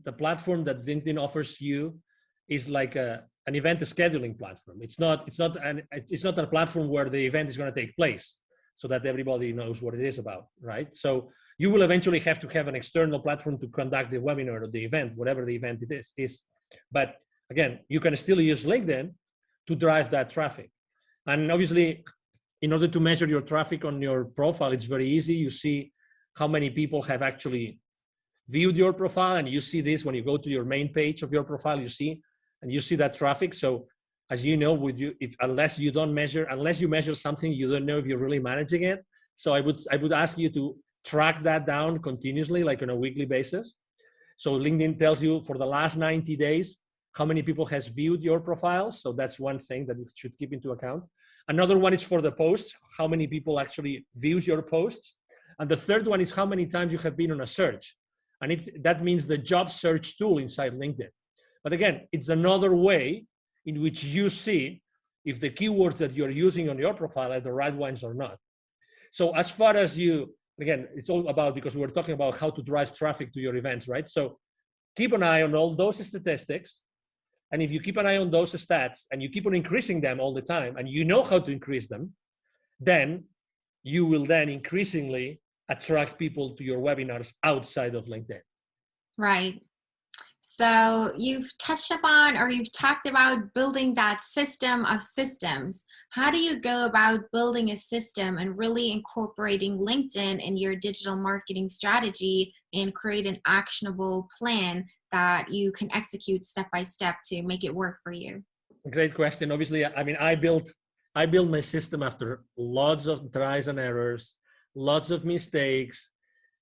the platform that LinkedIn offers you is like an event scheduling platform. It's not a platform where the event is going to take place so that everybody knows what it is about, right? So you will eventually have to have an external platform to conduct the webinar or the event, whatever the event it is. But again, you can still use LinkedIn to drive that traffic. And obviously, in order to measure your traffic on your profile, it's very easy. You see how many people have actually viewed your profile, and you see this when you go to your main page of your profile, you see that traffic. So as you know, unless you measure something, you don't know if you're really managing it. So I would ask you to track that down continuously, like on a weekly basis. So LinkedIn tells you for the last 90 days, how many people has viewed your profiles. So that's one thing that you should keep into account. Another one is for the posts, how many people actually views your posts. And the third one is how many times you have been on a search. And that means the job search tool inside LinkedIn. But again, it's another way in which you see if the keywords that you're using on your profile are the right ones or not. So as far as again, it's all about, because we're talking about how to drive traffic to your events, right? So keep an eye on all those statistics. And if you keep an eye on those stats and you keep on increasing them all the time, and you know how to increase them, then you will then increasingly attract people to your webinars outside of LinkedIn. Right. So you've touched upon, or you've talked about building that system of systems. How do you go about building a system and really incorporating LinkedIn in your digital marketing strategy and create an actionable plan that you can execute step by step to make it work for you? Great question. Obviously, I mean, I built my system after lots of tries and errors, lots of mistakes.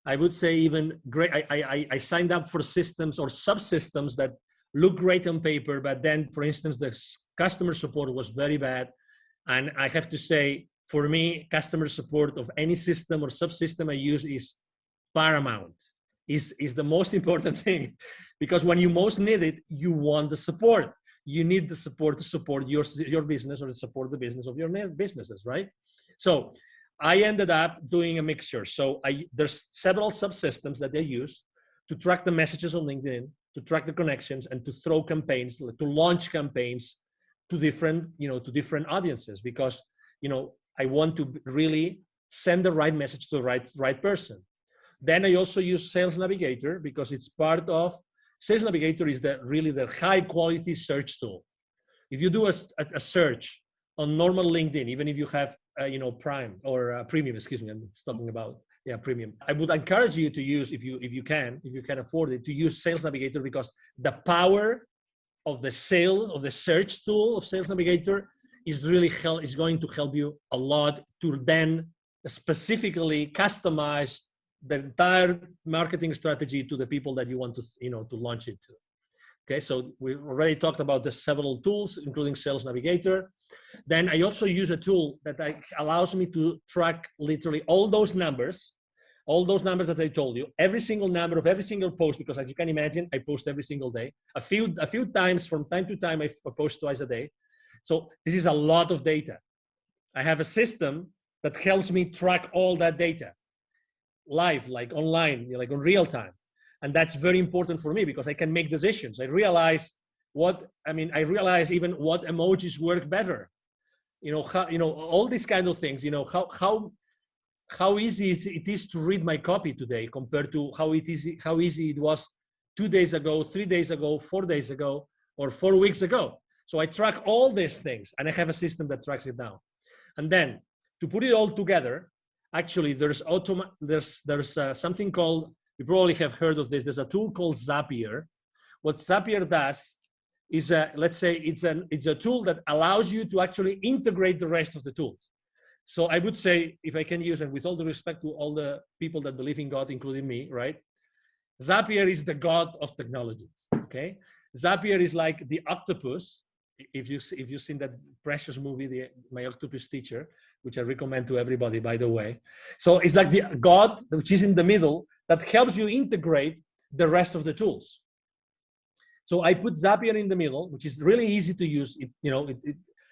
I would say even great. I signed up for systems or subsystems that look great on paper, but then, for instance, the customer support was very bad. And I have to say, for me, customer support of any system or subsystem I use is paramount, is the most important thing, because when you most need it, you want the support. You need the support to support your business or to support the business of your businesses, right? So I ended up doing a mixture. So there's several subsystems that I use to track the messages on LinkedIn, to track the connections, and to throw campaigns, to launch campaigns to different audiences, because I want to really send the right message to the right person. Then I also use Sales Navigator, because it's part of Sales Navigator is really the high quality search tool. If you do a search on normal LinkedIn, even if you have Prime or Premium, excuse me, I'm talking about Premium. I would encourage you to use, if you can afford it, to use Sales Navigator, because the power of the search tool of Sales Navigator is going to help you a lot to then specifically customize the entire marketing strategy to the people that you want to launch it to. Okay, so we already talked about the several tools, including Sales Navigator. Then I also use a tool that allows me to track literally all those numbers that I told you, every single number of every single post, because as you can imagine, I post every single day. A few times from time to time, I post twice a day. So this is a lot of data. I have a system that helps me track all that data live, like online, like on real time. And that's very important for me, because I can make decisions. I realize even what emojis work better. All these kind of things, how easy it is to read my copy today compared to how easy it was 2 days ago, 3 days ago, 4 days ago, or 4 weeks ago. So I track all these things, and I have a system that tracks it down. And then to put it all together, actually, there's something called, you probably have heard of this. There's a tool called Zapier. What Zapier does is, let's say it's a tool that allows you to actually integrate the rest of the tools. So I would say, if I can use, and with all the respect to all the people that believe in God, including me, right? Zapier is the God of technologies, okay? Zapier is like the octopus. If you've seen that precious movie, My Octopus Teacher, which I recommend to everybody, by the way. So it's like the God, which is in the middle, that helps you integrate the rest of the tools. So I put Zapier in the middle, which is really easy to use.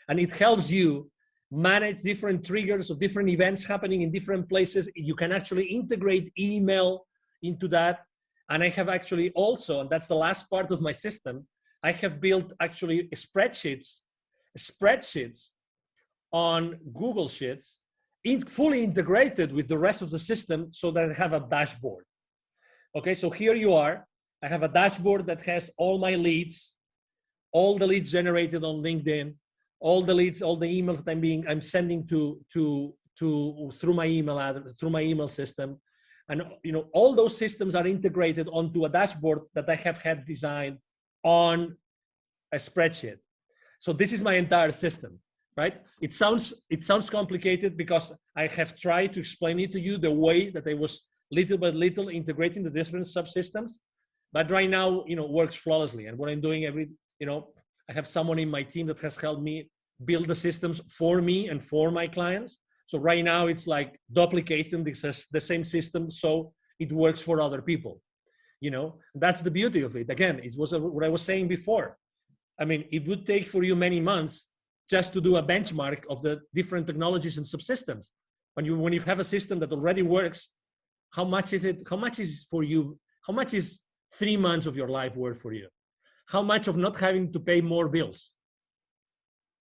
And it helps you manage different triggers of different events happening in different places. You can actually integrate email into that. And I have actually also, and that's the last part of my system, I have built actually spreadsheets on Google Sheets, fully integrated with the rest of the system, so that I have a dashboard. Okay, so here you are. I have a dashboard that has all my leads, all the leads generated on LinkedIn, all the leads, all the emails that I'm sending through my email system. And all those systems are integrated onto a dashboard that I have had designed on a spreadsheet. So this is my entire system, right? It sounds complicated, because I have tried to explain it to you the way that I was little by little integrating the different subsystems, but right now, works flawlessly. And what I'm doing I have someone in my team that has helped me build the systems for me and for my clients. So right now it's like duplicating the same system, so it works for other people. That's the beauty of it. Again, it was what I was saying before. I mean, it would take for you many months just to do a benchmark of the different technologies and subsystems. When you have a system that already works, how much is it? How much is for you? How much is 3 months of your life worth for you? How much of not having to pay more bills?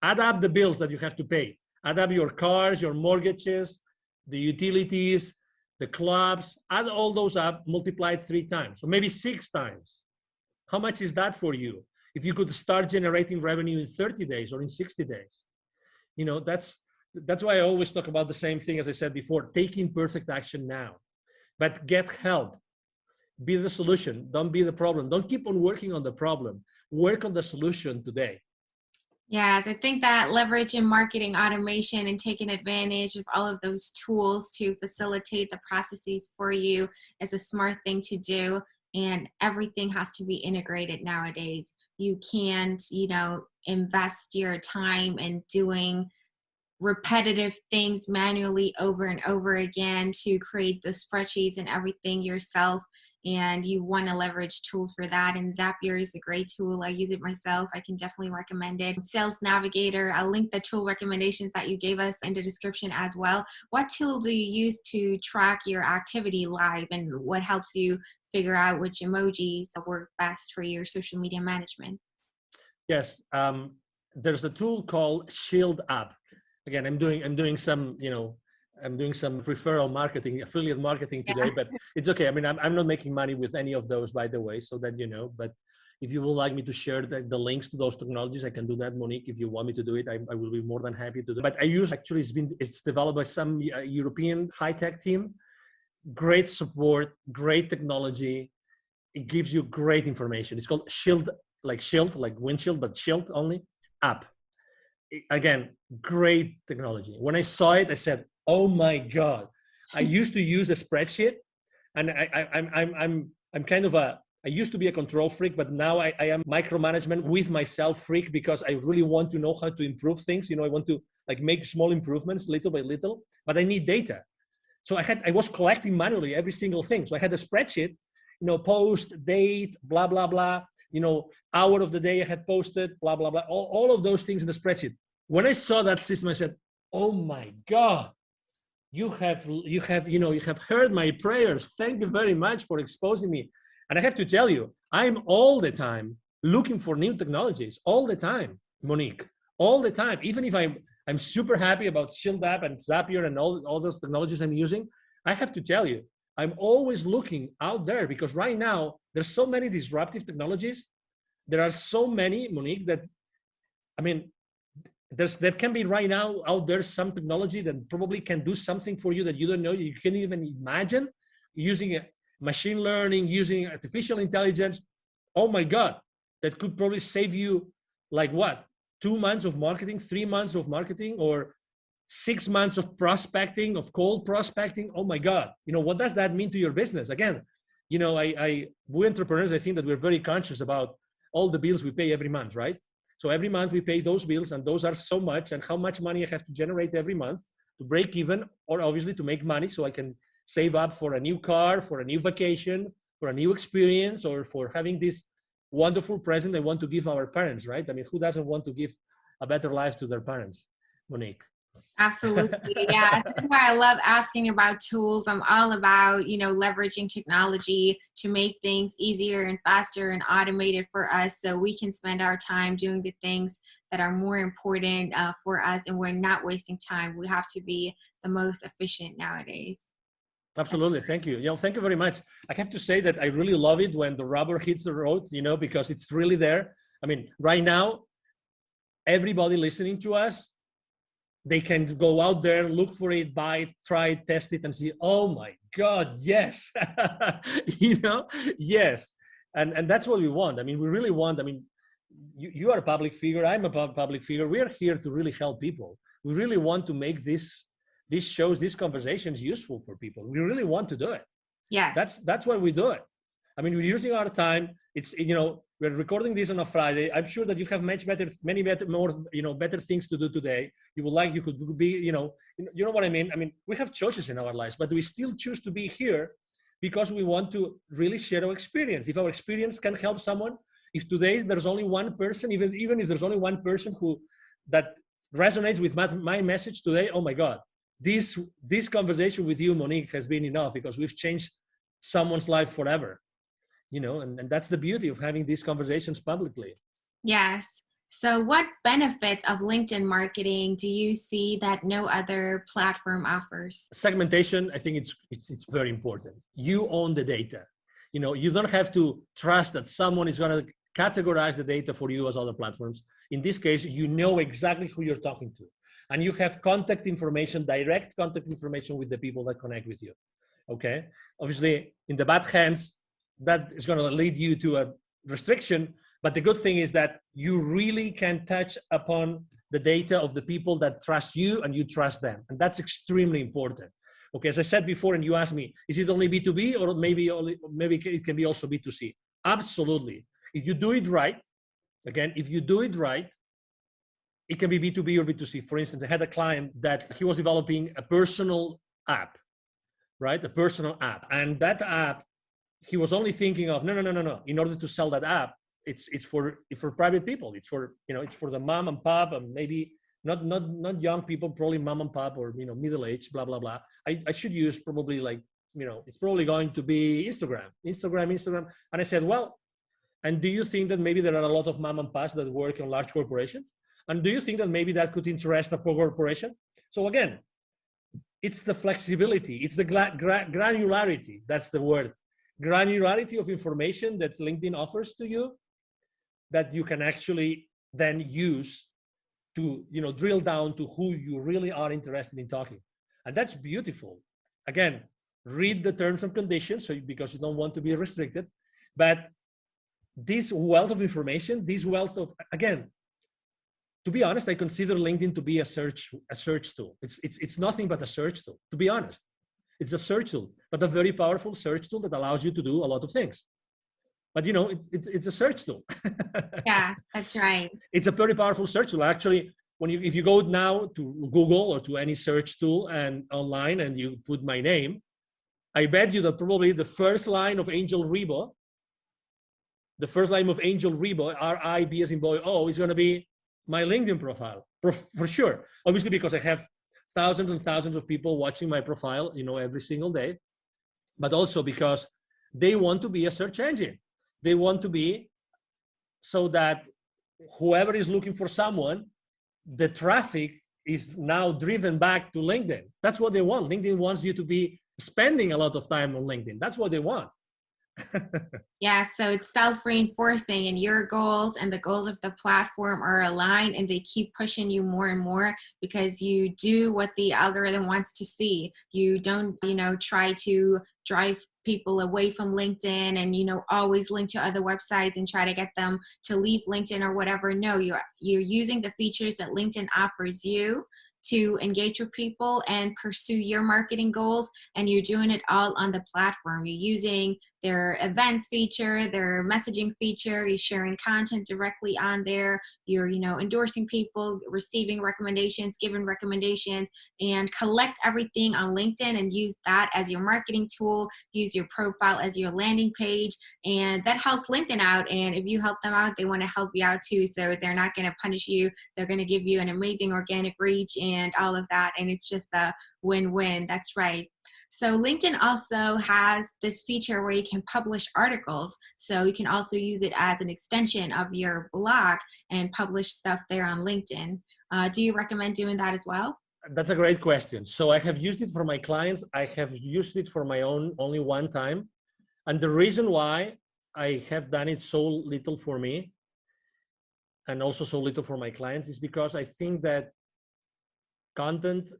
Add up the bills that you have to pay. Add up your cars, your mortgages, the utilities, the clubs, add all those up, multiply it 3 times, or maybe 6 times. How much is that for you? If you could start generating revenue in 30 days or in 60 days, that's why I always talk about the same thing as I said before, taking perfect action now, but get help. Be the solution. Don't be the problem. Don't keep on working on the problem. Work on the solution today. Yes, I think that leveraging marketing automation and taking advantage of all of those tools to facilitate the processes for you is a smart thing to do. And everything has to be integrated nowadays. you can't, invest your time in doing repetitive things manually over and over again to create the spreadsheets and everything yourself. And you want to leverage tools for that. And Zapier is a great tool. I use it myself. I can definitely recommend it. Sales Navigator, I'll link the tool recommendations that you gave us in the description as well. What tool do you use to track your activity live, and what helps you figure out which emojis work best for your social media management? Yes, there's a tool called Shield App. Again, I'm doing some, I'm doing some referral marketing, affiliate marketing today, but it's okay. I mean, I'm not making money with any of those, by the way, so that you know. But if you would like me to share the links to those technologies, I can do that, Monique. If you want me to do it, I will be more than happy to do it. But I use, actually, it's developed by some European high-tech team. Great support, great technology. It gives you great information. It's called Shield, like windshield, but Shield only app. Again, great technology. When I saw it, I said, "Oh my God!" I used to use a spreadsheet, and I'm kind of I used to be a control freak, but now I am micromanagement with myself freak, because I really want to know how to improve things. I want to make small improvements little by little, but I need data. So I was collecting manually every single thing. So I had a spreadsheet, post, date, blah, blah, blah, hour of the day I had posted, blah, blah, blah, all of those things in the spreadsheet. When I saw that system, I said, "Oh my God, you have heard my prayers. Thank you very much for exposing me." And I have to tell you, I'm all the time looking for new technologies, all the time, Monique, all the time. Even if I'm super happy about Shield App and Zapier and all those technologies I'm using, I have to tell you, I'm always looking out there, because right now there's so many disruptive technologies. There are so many, Monique, that, I mean, there can be right now out there some technology that probably can do something for you that you don't know, you can't even imagine, using machine learning, using artificial intelligence. Oh my God, that could probably save you 2 months of marketing, 3 months of marketing, or 6 months of prospecting, of cold prospecting. Oh my God, what does that mean to your business? Again, we entrepreneurs, I think that we're very conscious about all the bills we pay every month, right? So every month we pay those bills, and those are so much, and how much money I have to generate every month to break even, or obviously to make money so I can save up for a new car, for a new vacation, for a new experience, or for having this wonderful present I want to give our parents, right? I mean, who doesn't want to give a better life to their parents, Monique? Absolutely. Yeah. That's why I love asking about tools. I'm all about, leveraging technology to make things easier and faster and automated for us, so we can spend our time doing the things that are more important for us, and we're not wasting time. We have to be the most efficient nowadays. Absolutely. Thank you. Thank you very much. I have to say that I really love it when the rubber hits the road, because it's really there. I mean, right now, everybody listening to us, they can go out there, look for it, buy it, try it, test it, and see, oh my God, yes. Yes. And that's what we want. I mean, we really want, you are a public figure, I'm a public figure. We are here to really help people. We really want to make these shows, these conversations useful for people. We really want to do it. Yes. That's why we do it. I mean, we're using our time. It's, we're recording this on a Friday. I'm sure that you have many better things to do today. You could be, you know what I mean? I mean, we have choices in our lives, but we still choose to be here because we want to really share our experience. If our experience can help someone, if today there's only one person, even if there's only one person that resonates with my message today, oh my God, this conversation with you, Monique, has been enough, because we've changed someone's life forever. And that's the beauty of having these conversations publicly. Yes. So what benefits of LinkedIn marketing do you see that no other platform offers? Segmentation, I think it's very important. You own the data. You don't have to trust that someone is going to categorize the data for you as other platforms. In this case, you know exactly who you're talking to. And you have contact information, direct contact information with the people that connect with you. Okay? Obviously, in the bad hands, that is going to lead you to a restriction. But the good thing is that you really can touch upon the data of the people that trust you and you trust them. And that's extremely important. Okay, as I said before, and you asked me, is it only B2B or maybe it can be also B2C? Absolutely. If you do it right, Again, if you do it right, it can be B2B or B2C. For instance, I had a client that he was developing a personal app, right? A personal app. And that app, he was only thinking of, no. In order to sell that app, it's for private people. It's for, it's for the mom and pop, and maybe not young people, probably mom and pop, or, middle age, blah, blah, blah. I should use probably like, it's probably going to be Instagram. And I said, well, and do you think that maybe there are a lot of mom and pops that work in large corporations? And do you think that maybe that could interest a corporation? So again, it's the flexibility, it's the granularity, that's the word. Granularity of information that LinkedIn offers to you that you can actually then use to, drill down to who you really are interested in talking. And that's beautiful. Again, read the terms and conditions, because you don't want to be restricted. But this wealth of information, again, to be honest, I consider LinkedIn to be a search tool. It's nothing but a search tool, to be honest. It's a search tool, but a very powerful search tool that allows you to do a lot of things. But it's a search tool. Yeah, that's right. It's a very powerful search tool. Actually, if you go now to Google or to any search tool and online and you put my name, I bet you that probably the first line of Angel Ribo, R-I-B as in boy, O, is going to be my LinkedIn profile, for sure. Obviously, because I have thousands and thousands of people watching my profile, every single day, but also because they want to be a search engine. They want to be so that whoever is looking for someone, the traffic is now driven back to LinkedIn. That's what they want. LinkedIn wants you to be spending a lot of time on LinkedIn. That's what they want. Yeah, so it's self-reinforcing, and your goals and the goals of the platform are aligned, and they keep pushing you more and more because you do what the algorithm wants to see. You don't, try to drive people away from LinkedIn and, always link to other websites and try to get them to leave LinkedIn or whatever. No, you're using the features that LinkedIn offers you to engage with people and pursue your marketing goals, and you're doing it all on the platform. You're using their events feature, their messaging feature, you're sharing content directly on there, you're endorsing people, receiving recommendations, giving recommendations, and collect everything on LinkedIn and use that as your marketing tool, use your profile as your landing page, and that helps LinkedIn out. And if you help them out, they want to help you out too, so they're not going to punish you, they're going to give you an amazing organic reach and all of that, and it's just a win-win. That's right. So LinkedIn also has this feature where you can publish articles. So you can also use it as an extension of your blog and publish stuff there on LinkedIn. Do you recommend doing that as well? That's a great question. So I have used it for my clients. I have used it for my own only one time. And the reason why I have done it so little for me and also so little for my clients is because I think that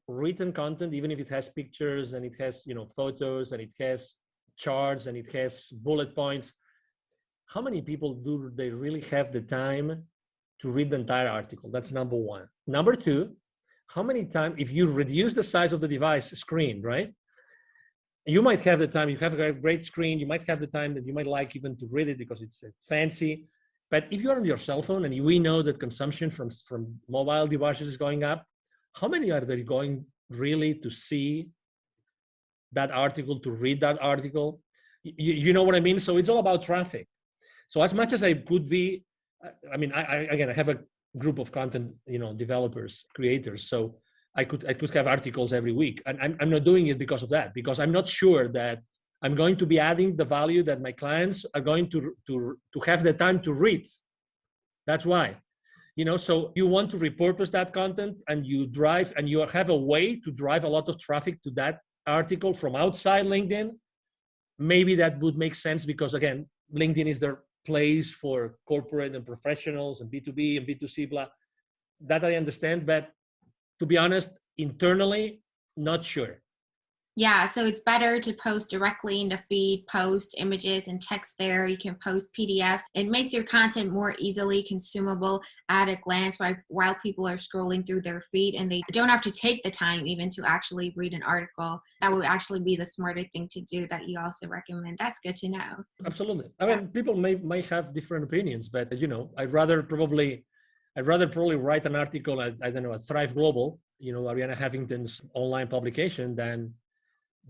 written content, even if it has pictures and it has, photos and it has charts and it has bullet points, how many people do they really have the time to read the entire article? That's number one. Number two, how many times, if you reduce the size of the device screen, right? You might have the time, you have a great screen, you might have the time that you might like even to read it because it's fancy. But if you're on your cell phone and we know that consumption from mobile devices is going up, how many are they going really to see that article, to read that article? You know what I mean? So it's all about traffic. So as much as I could be, I have a group of content, developers, creators. So I could have articles every week, and I'm not doing it because of that, because I'm not sure that I'm going to be adding the value that my clients are going to have the time to read. That's why. So you want to repurpose that content and you have a way to drive a lot of traffic to that article from outside LinkedIn. Maybe that would make sense because, again, LinkedIn is their place for corporate and professionals and B2B and B2C, blah. That I understand, but to be honest, internally, not sure. Yeah, so it's better to post directly in the feed, post images and text there. You can post PDFs. It makes your content more easily consumable at a glance while people are scrolling through their feed, and they don't have to take the time even to actually read an article. That would actually be the smarter thing to do that you also recommend. That's good to know. Absolutely. I mean, people may have different opinions, but I'd rather probably write an article at, I don't know, at Thrive Global, Ariana Huffington's online publication than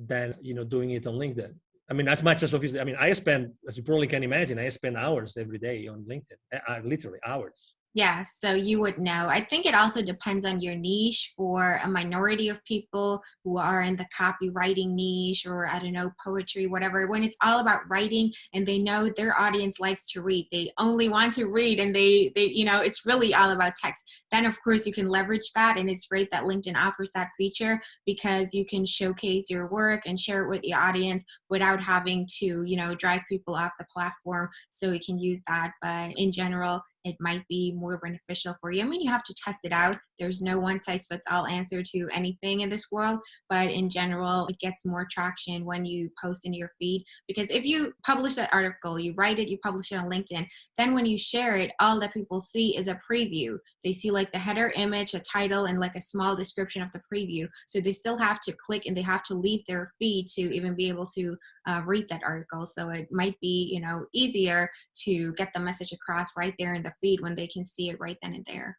doing it on LinkedIn. I mean, as much as obviously, I mean, as you probably can imagine, I spend hours every day on LinkedIn, literally hours. Yeah, so you would know. I think it also depends on your niche. For a minority of people who are in the copywriting niche, or I don't know, poetry, whatever, when it's all about writing and they know their audience likes to read, they only want to read, and they it's really all about text. Then of course you can leverage that, and it's great that LinkedIn offers that feature because you can showcase your work and share it with the audience without having to, drive people off the platform. So you can use that, but in general, it might be more beneficial for you. I mean, you have to test it out. There's no one size fits all answer to anything in this world, but in general, it gets more traction when you post in your feed, because if you publish that article, you write it, you publish it on LinkedIn, then when you share it, all that people see is a preview. They see like the header image, a title, and like a small description of the preview. So they still have to click and they have to leave their feed to even be able to read that article. So it might be, easier to get the message across right there in the feed when they can see it right then and there.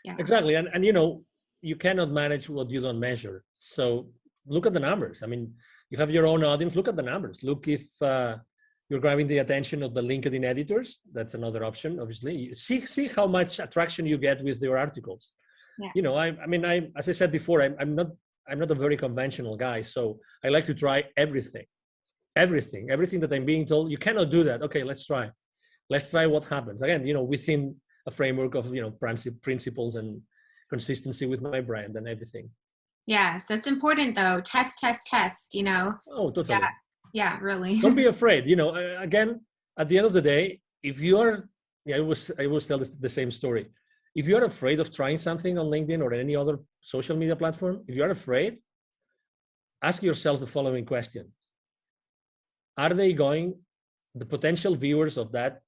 Yeah. Exactly. And you cannot manage what you don't measure. So look at the numbers. I mean, you have your own audience. Look at the numbers. Look if you're grabbing the attention of the LinkedIn editors. That's another option, obviously. See how much attraction you get with your articles. Yeah. As I said before, I'm not a very conventional guy. So I like to try everything that I'm being told. You cannot do that. Okay, let's try what happens. Again, within a framework of, principles and consistency with my brand and everything. Yes, that's important though. Test. Oh, totally. Yeah, really. Don't be afraid. Again, at the end of the day, if you are, I always tell the same story. If you're afraid of trying something on LinkedIn or any other social media platform, if you're afraid, ask yourself the following question. Are the potential viewers of that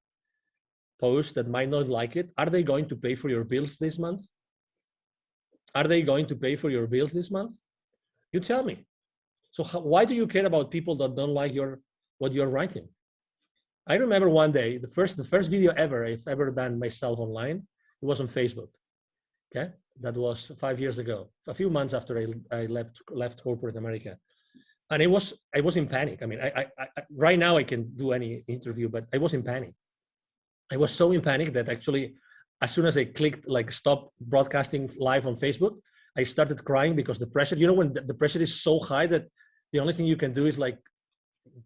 post that might not like it, are they going to pay for your bills this month? Are they going to pay for your bills this month? You tell me. So why do you care about people that don't like what you're writing? I remember one day, the first video I've ever done myself online, it was on Facebook. Okay, that was 5 years ago, a few months after I left corporate America. And I was in panic. I mean, I right now I can do any interview, but I was in panic. I was so in panic that actually, as soon as I clicked like stop broadcasting live on Facebook, I started crying because the pressure, when the pressure is so high that the only thing you can do is like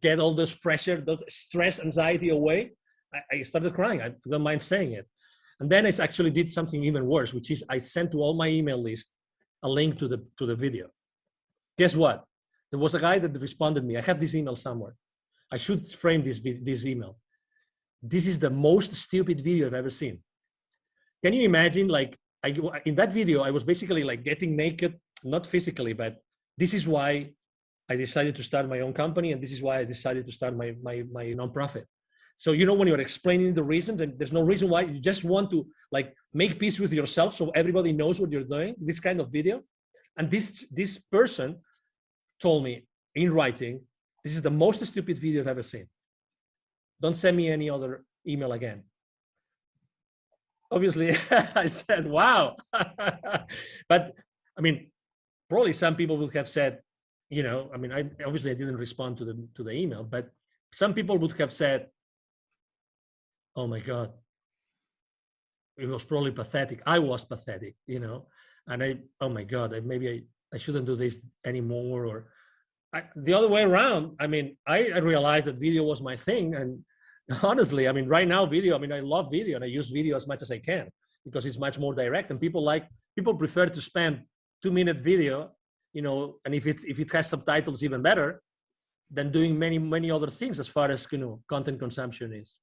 get all this pressure, the stress, anxiety away. I started crying. I don't mind saying it. And then I actually did something even worse, which is I sent to all my email list a link to the video. Guess what? There was a guy that responded to me. I have this email somewhere. I should frame this email. This is the most stupid video I've ever seen. Can you imagine? Like in that video, I was basically like getting naked, not physically, but this is why I decided to start my own company, and this is why I decided to start my nonprofit. So when you're explaining the reasons, and there's no reason why, you just want to like make peace with yourself, so everybody knows what you're doing. This kind of video, and this person told me in writing, this is the most stupid video I've ever seen. Don't send me any other email again. Obviously, I said, wow. But I mean, probably some people would have said, I didn't respond to the email, but some people would have said, oh my God, it was probably pathetic. I was pathetic, and oh my God, maybe I shouldn't do this anymore. Or the other way around. I mean, I realized that video was my thing. And honestly, I mean, right now video, I love video and I use video as much as I can because it's much more direct, and people prefer to spend 2-minute video, and if it has subtitles, even better than doing many, many other things as far as, content consumption is.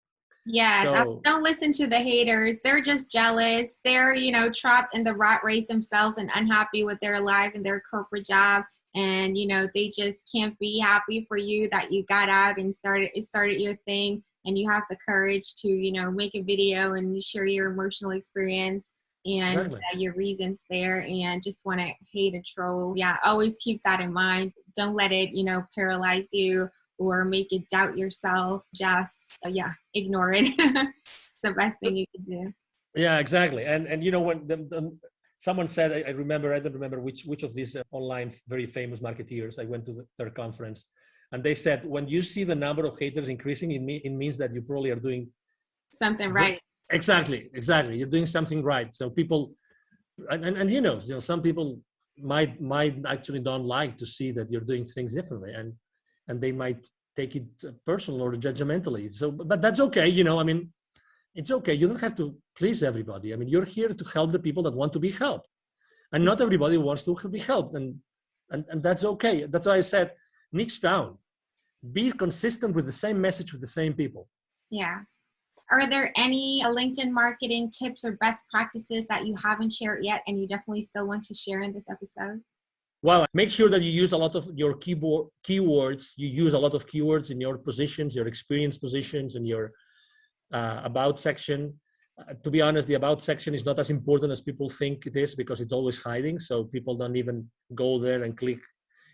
Yes, so, don't listen to the haters. They're just jealous. They're, trapped in the rat race themselves and unhappy with their life and their corporate job. and they just can't be happy for you that you got out and started your thing, and you have the courage to make a video and share your emotional experience and Exactly. your reasons there, and just want to hate a troll. Yeah, always keep that in mind. Don't let it paralyze you or make you doubt yourself. Just ignore it. It's the best thing you can do. Yeah, exactly. And when someone said, I remember, I don't remember which of these online very famous marketeers, I went to their conference, and they said, when you see the number of haters increasing, it means that you probably are doing something right. Exactly. You're doing something right. So people, and some people might actually don't like to see that you're doing things differently, and they might take it personal or judgmentally. So, but that's okay. It's okay. You don't have to please everybody. You're here to help the people that want to be helped, and not everybody wants to be helped, and that's okay. That's why I said, niche down, be consistent with the same message with the same people. Yeah. Are there any LinkedIn marketing tips or best practices that you haven't shared yet and you definitely still want to share in this episode? Well, make sure that you use a lot of your keywords. You use a lot of keywords in your positions, your experience positions, and your about section. To be honest, the about section is not as important as people think it is, because it's always hiding. So people don't even go there and click.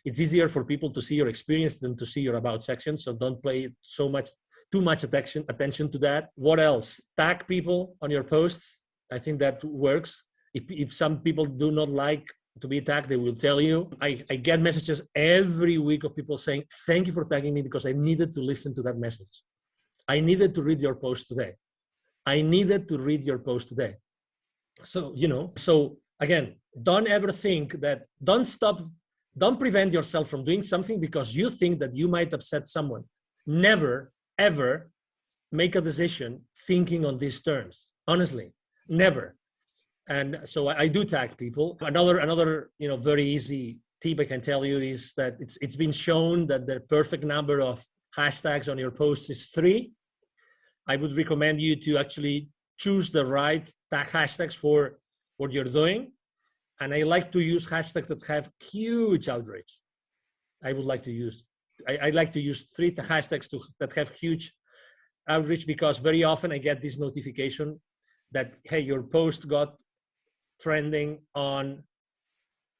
It's easier for people to see your experience than to see your about section. So don't pay too much attention to that. What else? Tag people on your posts. I think that works. If some people do not like to be tagged, they will tell you. I get messages every week of people saying, thank you for tagging me, because I needed to listen to that message. I needed to read your post today. So, so again, don't ever think that, don't prevent yourself from doing something because you think that you might upset someone. Never, ever make a decision thinking on these terms. Honestly, never. And so I do tag people. Another very easy tip I can tell you is that it's been shown that the perfect number of hashtags on your posts is 3. I would recommend you to actually choose the right tag hashtags for what you're doing. And I like to use hashtags that have huge outreach. I like to use 3 hashtags that have huge outreach, because very often I get this notification that, hey, your post got trending on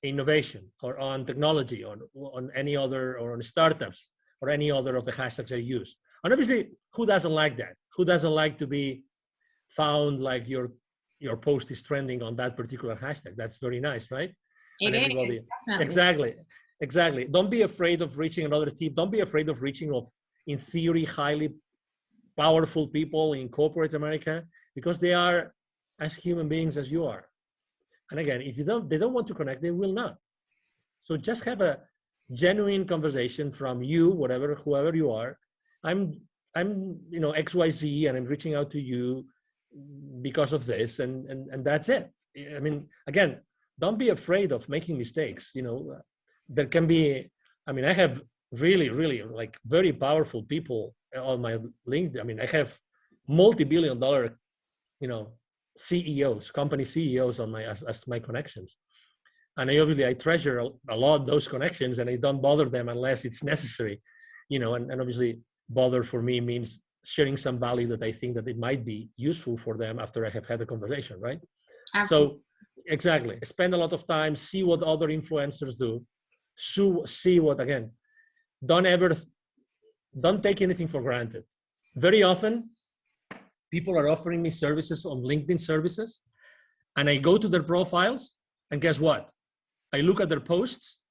innovation or on technology or on any other, or on startups or any other of the hashtags I use. And obviously, who doesn't like that? Who doesn't like to be found like your post is trending on that particular hashtag? That's very nice, right? It and everybody is, exactly. Don't be afraid of reaching another tip. Don't be afraid of reaching in theory, highly powerful people in corporate America, because they are as human beings as you are. And again, if they don't want to connect, they will not. So just have a genuine conversation from you, whoever you are. I'm XYZ, and I'm reaching out to you because of this, and that's it. Again, don't be afraid of making mistakes. There can be, I have really, really like very powerful people on my LinkedIn. I have multi-billion-dollar, CEOs, company CEOs on as my connections. And I treasure a lot those connections, and I don't bother them unless it's necessary, and obviously bother for me means sharing some value that I think that it might be useful for them after I have had a conversation, right? Absolutely. So exactly, spend a lot of time, see what other influencers do, see what, again, don't take anything for granted. Very often, people are offering me services on LinkedIn services, and I go to their profiles, and guess what? I look at their posts,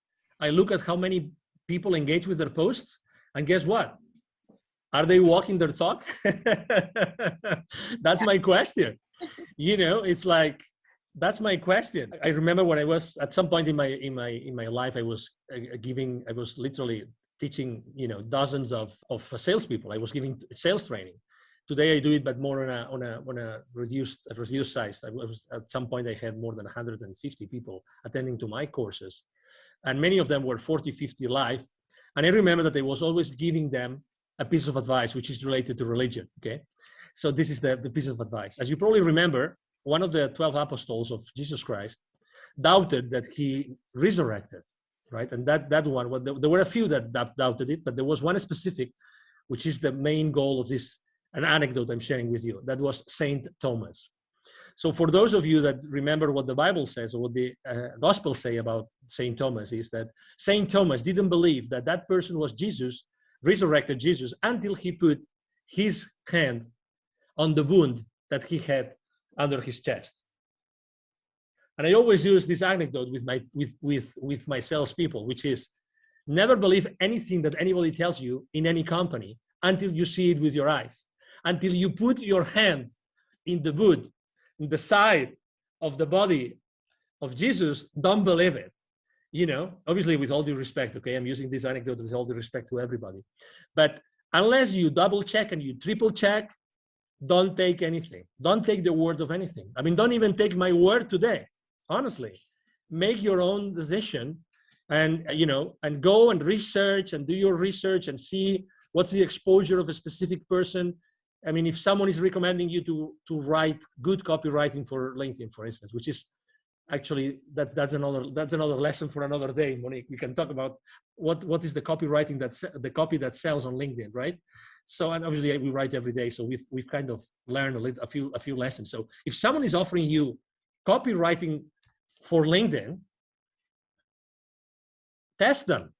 I look at how many people engage with their posts, and guess what? Are they walking their talk? That's my question. It's like, that's my question. I remember when I was at some point in my life, I was literally teaching, dozens of salespeople. I was giving sales training. Today I do it, but more on a reduced size. At some point I had more than 150 people attending to my courses, and many of them were 40, 50 live. And I remember that I was always giving them a piece of advice which is related to religion. Okay, so this is the piece of advice. As you probably remember, one of the 12 apostles of Jesus Christ doubted that he resurrected. right? And that one, well, there were a few that doubted it, but there was one specific, which is the main goal of this, an anecdote I'm sharing with you. That was Saint Thomas. So for those of you that remember what the Bible says, or what the Gospels say about Saint Thomas, is that Saint Thomas didn't believe that that person was Jesus, resurrected Jesus, until he put his hand on the wound that he had under his chest. And I always use this anecdote with my salespeople, which is never believe anything that anybody tells you in any company until you see it with your eyes, until you put your hand in the wound, in the side of the body of Jesus. Don't believe it. You know, obviously with all due respect, okay, I'm using this anecdote with all due respect to everybody. But unless you double check and you triple check, don't take anything. Don't take the word of anything. I mean, don't even take my word today. Honestly, make your own decision, and and go and research and do your research and see what's the exposure of a specific person. I mean, if someone is recommending you to write good copywriting for LinkedIn, for instance, which is actually that's another lesson for another day, Monique. We can talk about what is the copywriting the copy that sells on LinkedIn, right? So, and obviously we write every day, so we've kind of learned a few lessons. So if someone is offering you copywriting for LinkedIn, test them.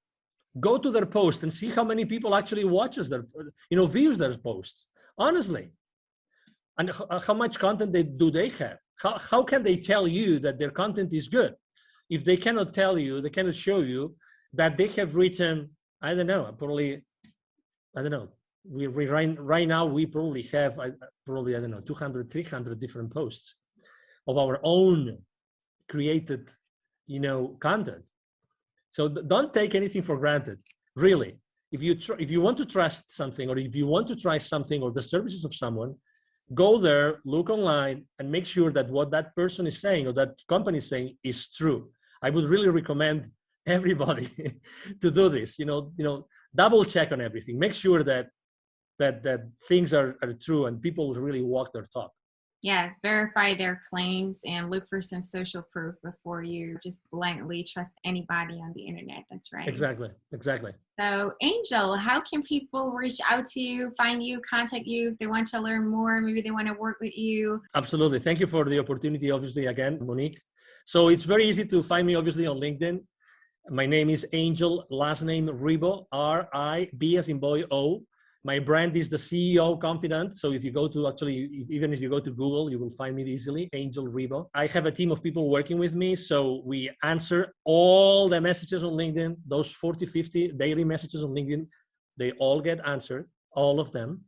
Go to their post and see how many people actually watches their, views their posts. Honestly, and how much content do they have? How can they tell you that their content is good if they cannot tell you, they cannot show you that they have written, I don't know, we right now we probably have 200, 300 different posts of our own created, content. So don't take anything for granted, really. If you want to trust something, or if you want to try something or the services of someone, go there, look online, and make sure that what that person is saying or that company is saying is true. I would really recommend everybody to do this. Double check on everything. Make sure that things are true and people really walk their talk. Yes, verify their claims and look for some social proof before you just blindly trust anybody on the internet. That's right. Exactly. So, Angel, how can people reach out to you, find you, contact you if they want to learn more? Maybe they want to work with you. Absolutely. Thank you for the opportunity, obviously, again, Monique. So it's very easy to find me, obviously, on LinkedIn. My name is Angel, last name Ribo, R-I-B as in boy, O. My brand is the CEO Confidant. So if you go to even if you go to Google, you will find me easily, Angel Ribo. I have a team of people working with me. So we answer all the messages on LinkedIn, those 40, 50 daily messages on LinkedIn, they all get answered, all of them.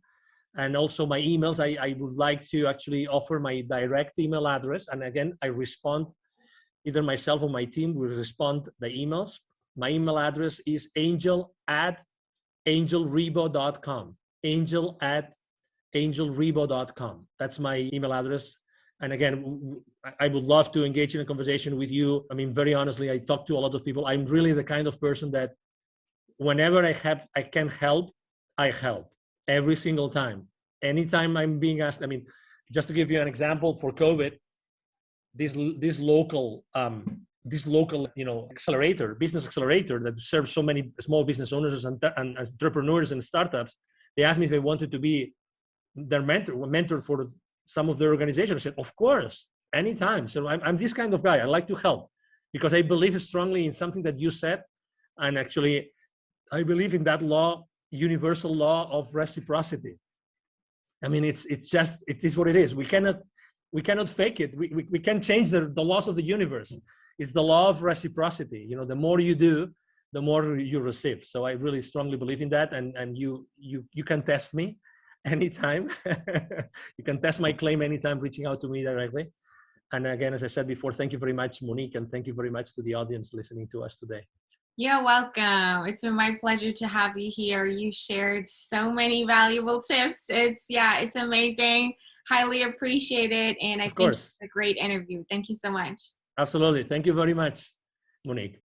And also my emails, I would like to actually offer my direct email address. And again, I respond, either myself or my team will respond the emails. My email address is angel@angelribo.com. angel@angelribo.com. That's my email address. And again, I would love to engage in a conversation with you. I mean, very honestly, I talk to a lot of people. I'm really the kind of person that whenever I can help, I help every single time. Anytime I'm being asked, I mean, just to give you an example, for COVID, this local business accelerator that serves so many small business owners and entrepreneurs and startups, they asked me if I wanted to be their mentor for some of their organization. I said, of course, anytime. So I'm this kind of guy. I like to help because I believe strongly in something that you said. And actually, I believe in that law, universal law of reciprocity. I mean, it is what it is. We cannot fake it. We can't change the laws of the universe. It's the law of reciprocity. The more you do, the more you receive. So I really strongly believe in that. And you can test me anytime. You can test my claim anytime, reaching out to me directly. And again, as I said before, thank you very much, Monique, and thank you very much to the audience listening to us today. You're welcome. It's been my pleasure to have you here. You shared so many valuable tips. It's amazing. Highly appreciate it. And I think it's a great interview. Thank you so much. Absolutely. Thank you very much, Monique.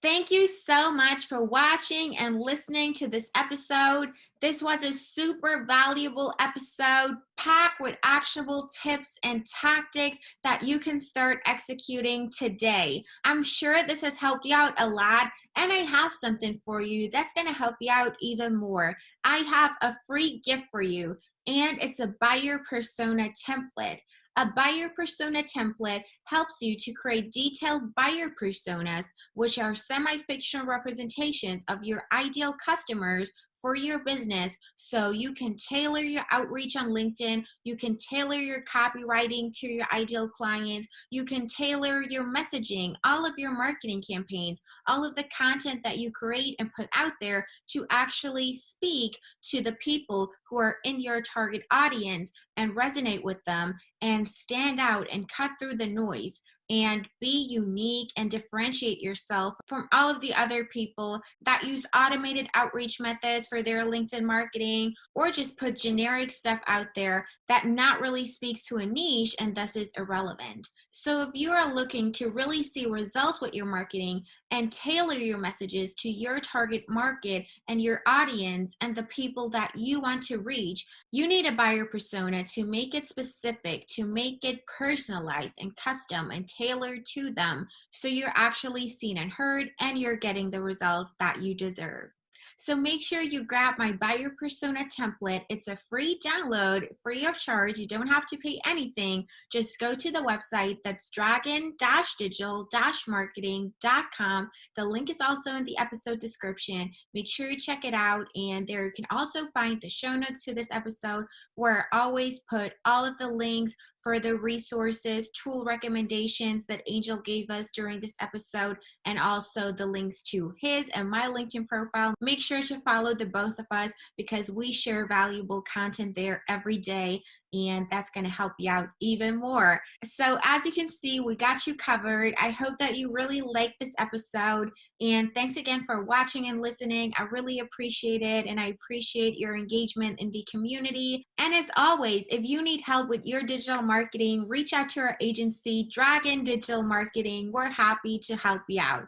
Thank you so much for watching and listening to this episode. This was a super valuable episode packed with actionable tips and tactics that you can start executing today. I'm sure this has helped you out a lot, and I have something for you that's going to help you out even more. I have a free gift for you, and it's a buyer persona template. A buyer persona template helps you to create detailed buyer personas, which are semi-fictional representations of your ideal customers for your business, so you can tailor your outreach on LinkedIn, you can tailor your copywriting to your ideal clients, you can tailor your messaging, all of your marketing campaigns, all of the content that you create and put out there to actually speak to the people who are in your target audience and resonate with them and stand out and cut through the noise and be unique and differentiate yourself from all of the other people that use automated outreach methods for their LinkedIn marketing, or just put generic stuff out there that not really speaks to a niche and thus is irrelevant. So if you are looking to really see results with your marketing and tailor your messages to your target market and your audience and the people that you want to reach, you need a buyer persona to make it specific, to make it personalized and custom and tailored to them, so you're actually seen and heard and you're getting the results that you deserve. So make sure you grab my buyer persona template. It's a free download, free of charge. You don't have to pay anything. Just go to the website. That's dragon-digital-marketing.com. The link is also in the episode description. Make sure you check it out. And there you can also find the show notes to this episode, where I always put all of the links for the resources, tool recommendations that Angel gave us during this episode, and also the links to his and my LinkedIn profile. Make sure to follow the both of us, because we share valuable content there every day, and that's going to help you out even more. So as you can see, we got you covered. I hope that you really liked this episode, and thanks again for watching and listening. I really appreciate it, and I appreciate your engagement in the community. And as always, if you need help with your digital marketing, reach out to our agency, Dragon Digital Marketing. We're happy to help you out.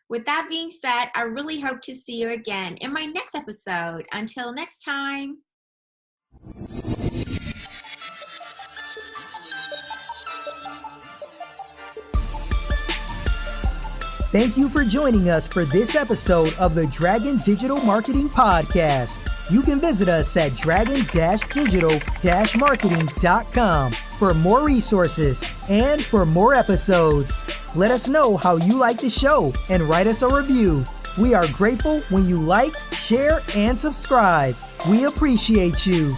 With that being said, I really hope to see you again in my next episode. Until next time. Thank you for joining us for this episode of the Dragon Digital Marketing Podcast. You can visit us at dragon-digital-marketing.com for more resources and for more episodes. Let us know how you like the show and write us a review. We are grateful when you like, share, and subscribe. We appreciate you.